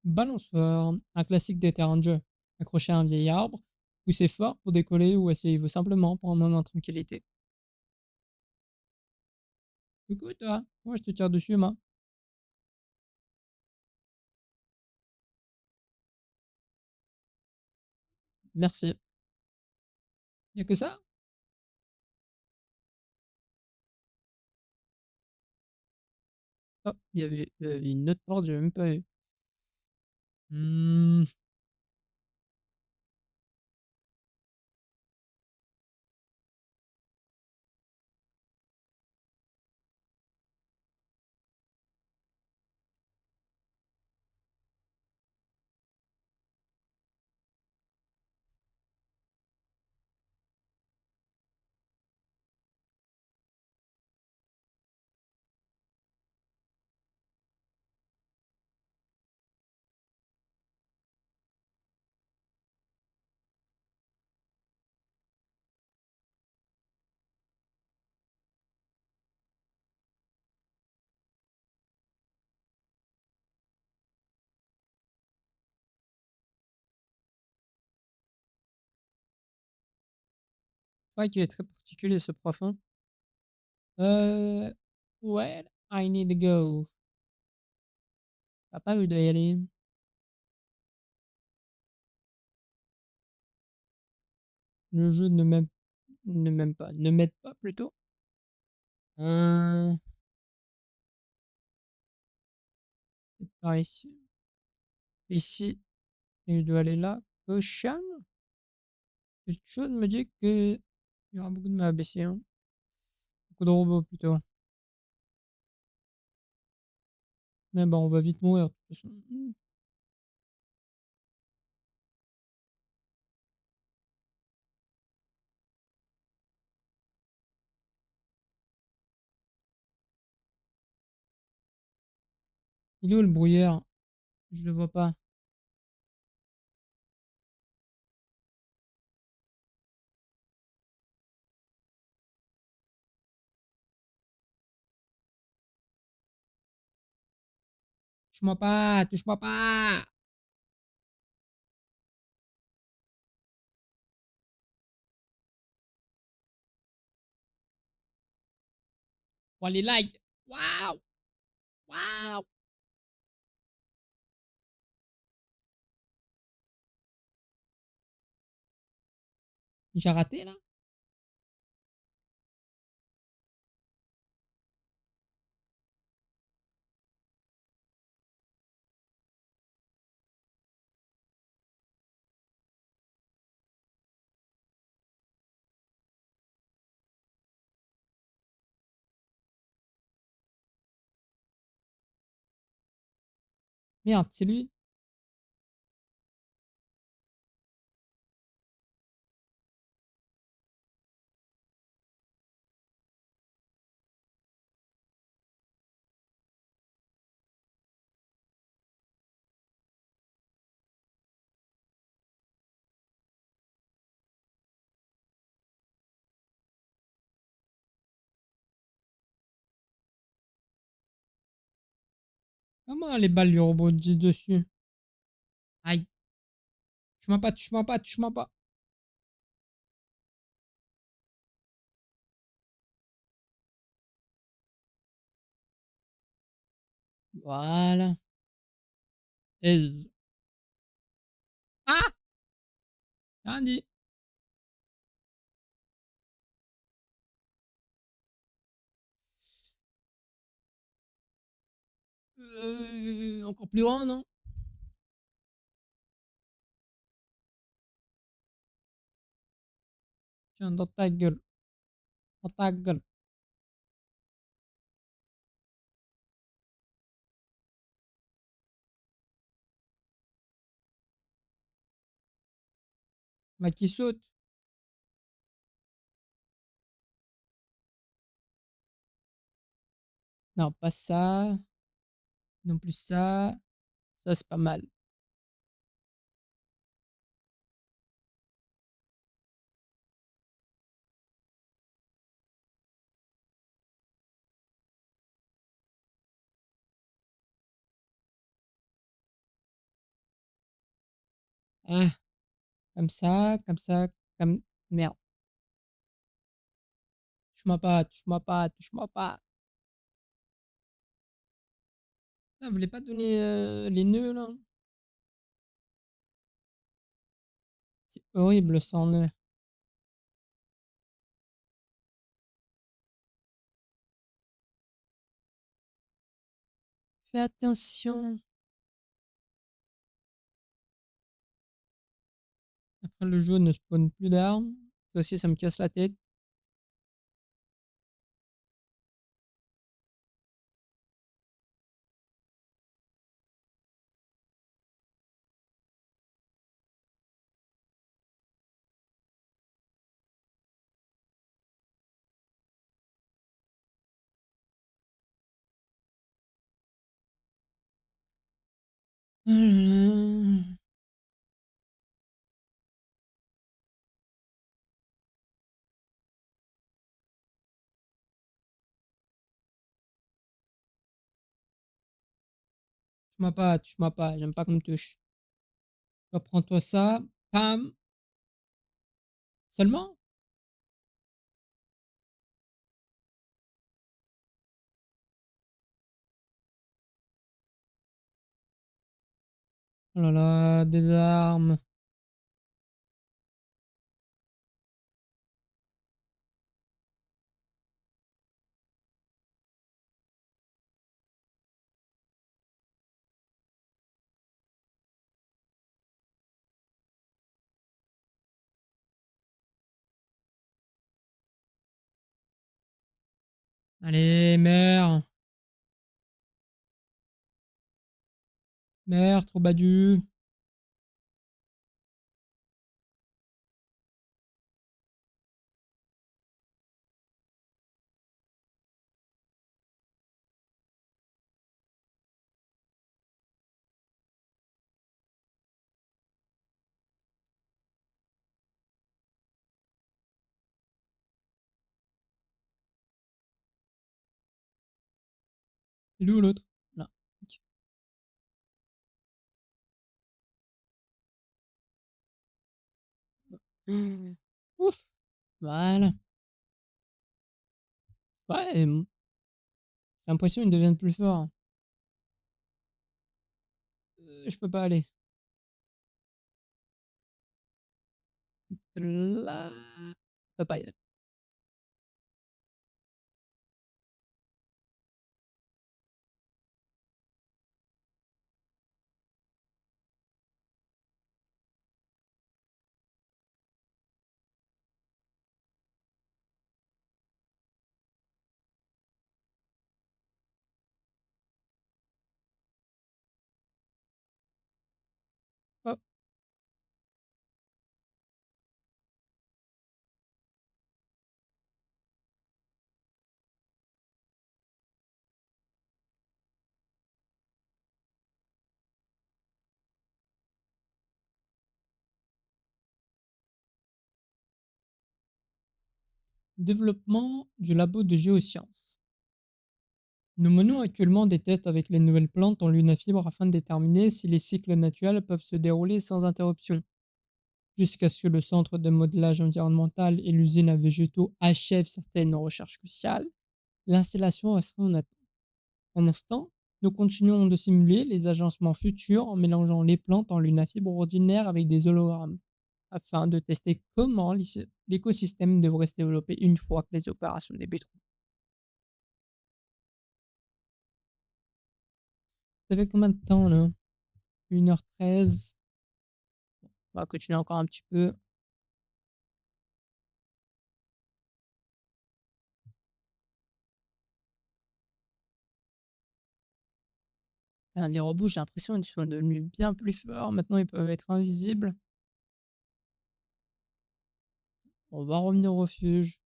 S1: balançoire. Un classique des terrains de jeu. Accroché à un vieil arbre. Poussez fort pour décoller ou asseyez-vous simplement pour un moment de tranquillité. Coucou toi, moi je te tire dessus, moi. Merci. Y'a que ça? Oh, il y avait une autre porte, j'ai même pas vu. Hmm, ouais, qu'il est très particulier ce prof, hein. Euh, where I need to go. Papa, où doit y aller? Le jeu ne m'aime pas. Ne m'aide pas plutôt. Euh, c'est par ici. Ici. Et je dois aller là. Cochon. Quelque chose me dit que il y aura beaucoup de mal à baisser, hein. Beaucoup de robots plutôt. Mais bon, on va vite mourir de toute façon. Il est où le brouillard? Je le vois pas. Touche-moi pas, touche-moi pas! Oh, les likes! Waouh! Waouh! J'ai raté là? Merde, c'est lui? Comment les balles lui rebondissent dessus? Aïe. Touche-moi pas, touche-moi pas, touche-moi pas. Voilà. Et... Ah! Rien dit. Encore plus loin, non? Tiens, dans ta gueule. Dans ta gueule. Bah, qui saute. Non, pas ça. Non plus ça. Ça, c'est pas mal. Ah, comme ça, comme ça, comme... Merde. Touche-moi pas, touche-moi pas, touche-moi pas. Ah, vous voulez pas donner les nœuds, là? C'est horrible sans nœuds. Fais attention. Après, le jeu ne spawn plus d'armes. Ça aussi, ça me casse la tête. Oh là là. Touche-moi pas, touche-moi pas. J'aime pas qu'on me touche. Prends-toi ça. Pam. Seulement? Oh là là, des armes. Allez, meurs. Meurs, trop badu. Il est où l'autre? Là. Ok. Ouf. Voilà. Ouais, j'ai l'impression qu'ils deviennent plus forts. Je peux pas aller. Là. Je peux pas y aller. Développement du labo de géosciences. Nous menons actuellement des tests avec les nouvelles plantes en lunafibre afin de déterminer si les cycles naturels peuvent se dérouler sans interruption, jusqu'à ce que le centre de modelage environnemental et l'usine à végétaux achèvent certaines recherches cruciales. L'installation restera en attente. Pendant ce temps, nous continuons de simuler les agencements futurs en mélangeant les plantes en lunafibre ordinaire avec des hologrammes, afin de tester comment l'écosystème devrait se développer une fois que les opérations débuteront. Ça fait combien de temps là? 1h13. On va continuer encore un petit peu. Putain, les robots, j'ai l'impression qu'ils sont devenus bien plus forts. Maintenant, ils peuvent être invisibles. On va revenir au refuge.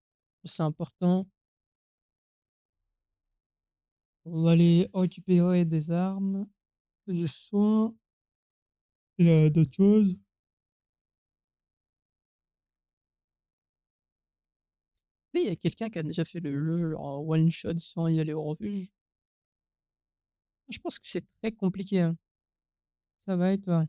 S1: C'est important. On va aller récupérer des armes, des soins. Il y a d'autres choses. Tu sais, il y a quelqu'un qui a déjà fait le jeu genre en one shot sans y aller au refuge. Je pense que c'est très compliqué, hein. Ça va et toi?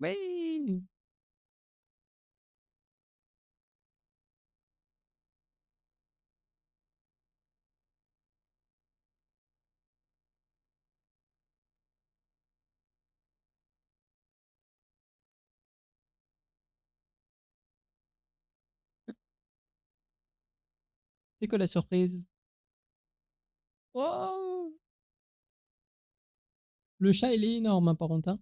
S1: Oui! C'est quoi la surprise? Oh! Le chat, il est énorme, hein, par contre, hein.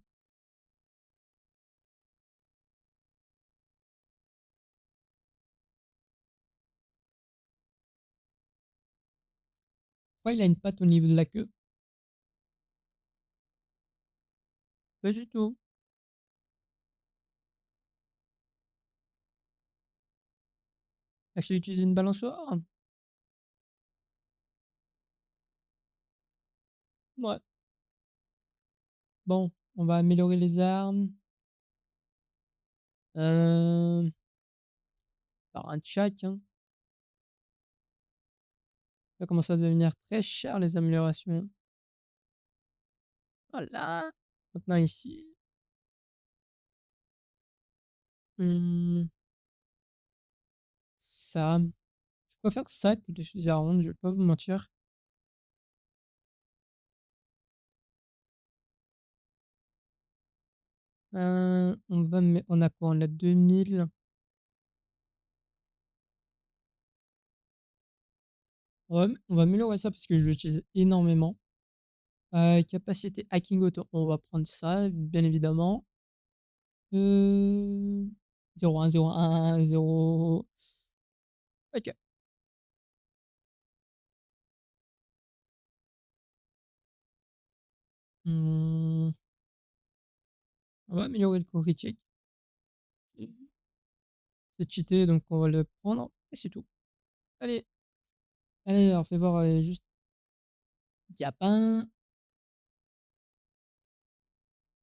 S1: Pourquoi il a une patte au niveau de la queue? Pas du tout. Est-ce qu'il utilise une balançoire? Ouais. Bon, on va améliorer les armes. Euh, par un tchac, hein. Ça commence à devenir très cher, les améliorations. Voilà. Maintenant ici. Hum, ça. Je préfère ça que les fusils à ronde, je vais pas vous mentir. On a quoi? On a 2000. On va améliorer ça parce que je l'utilise énormément. Capacité hacking auto, on va prendre ça, bien évidemment. Euh, 01, 01, 0. Ok. Hmm, on va améliorer le coup critique. C'est cheaté, donc on va le prendre. Et c'est tout. Allez, allez, alors fais voir juste. Diapin.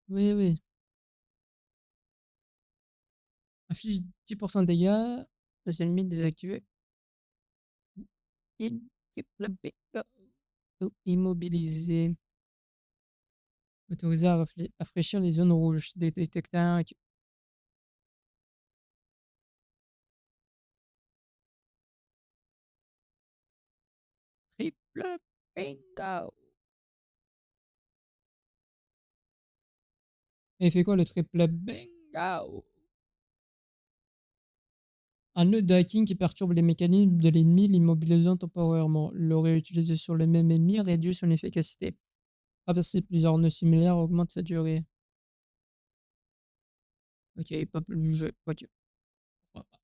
S1: Oui, oui. Affiche 10% de dégâts. Les ennemis désactivés. Immobilisé. Autorisé à rafraîchir les zones rouges. Détecter un. Triple bingo. Et il fait quoi le triple bingo? Un nœud de hacking qui perturbe les mécanismes de l'ennemi, l'immobilisant temporairement. Le réutiliser sur le même ennemi réduit son efficacité. Traverser plusieurs nœuds similaires augmente sa durée. Ok, pas plus jeu. Ok. Pourquoi pas.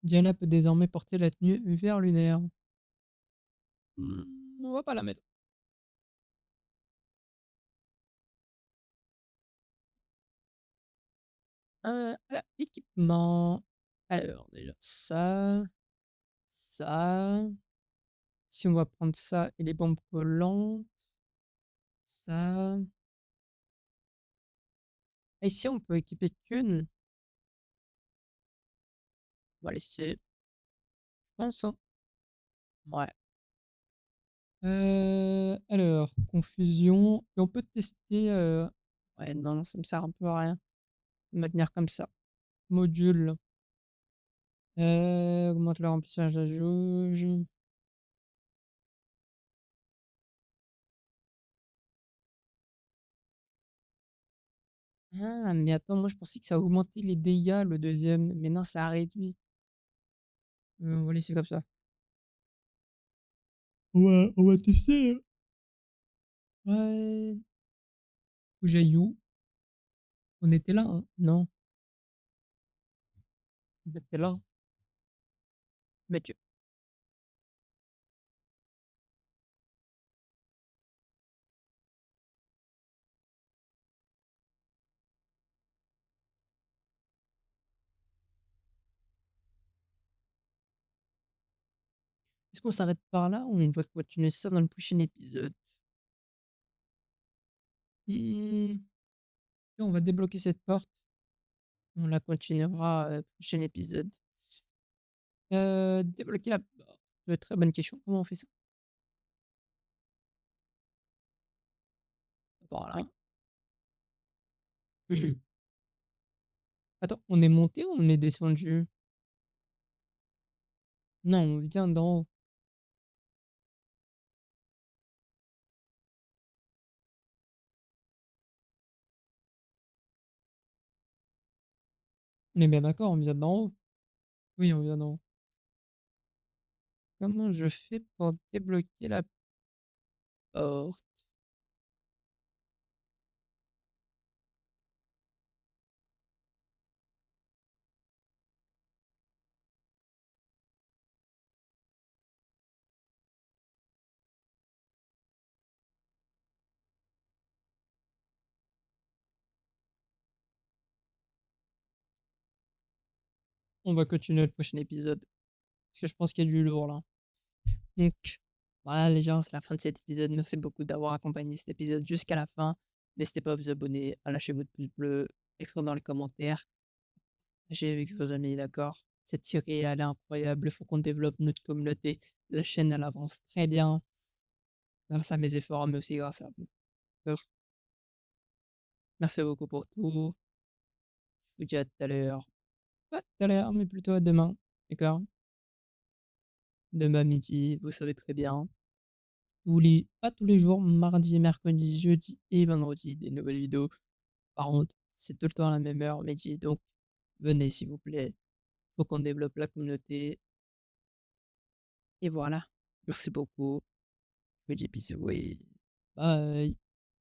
S1: Diana peut désormais porter la tenue vert lunaire. On va pas la mettre. Voilà, équipement. Alors déjà ça. Si on va prendre ça et les bombes collantes, ça. Et si on peut équiper qu'une, on va laisser, je pense, hein. Ouais. Alors, confusion. Et on peut tester. Ouais, non, non, ça me sert un peu à rien. Maintenir comme ça. Module. Augmente le remplissage de la jauge. Ah, mais attends, moi je pensais que ça augmentait les dégâts le deuxième. Mais non, ça a réduit. On va laisser comme ça. On va tester, hein. Ouais. Oujaillou. On était là, hein? Non, on était là. Mais est-ce qu'on s'arrête par là ou on va continuer ça dans le prochain épisode? Hmm, on va débloquer cette porte. On la continuera prochain épisode. Débloquer la porte. Très bonne question. Comment on fait ça? Voilà. Attends, on est monté ou on est descendu? Non, on vient d'en haut. On est bien d'accord, on vient d'en haut. Oui, on vient d'en haut. Comment je fais pour débloquer la porte? On va continuer le prochain épisode. Parce que je pense qu'il y a du lourd là. Donc, voilà les gens, c'est la fin de cet épisode. Merci beaucoup d'avoir accompagné cet épisode jusqu'à la fin. N'hésitez pas à vous abonner, à lâcher votre pouce bleu, écrire dans les commentaires. J'ai avec vos amis, d'accord? Cette série, elle est incroyable. Il faut qu'on développe notre communauté. La chaîne, elle avance très bien grâce à mes efforts, mais aussi grâce à vous. D'accord. Merci beaucoup pour tout. Je vous dis à tout à l'heure. Pas tout à l'heure, mais plutôt à demain. D'accord? Demain midi, vous savez très bien. Pas tous les jours, mardi, mercredi, jeudi et vendredi, des nouvelles vidéos. Par contre, c'est tout le temps à la même heure, midi. Donc, venez s'il vous plaît. Faut qu'on développe la communauté. Et voilà. Merci beaucoup. Je vous dis bisous et bye.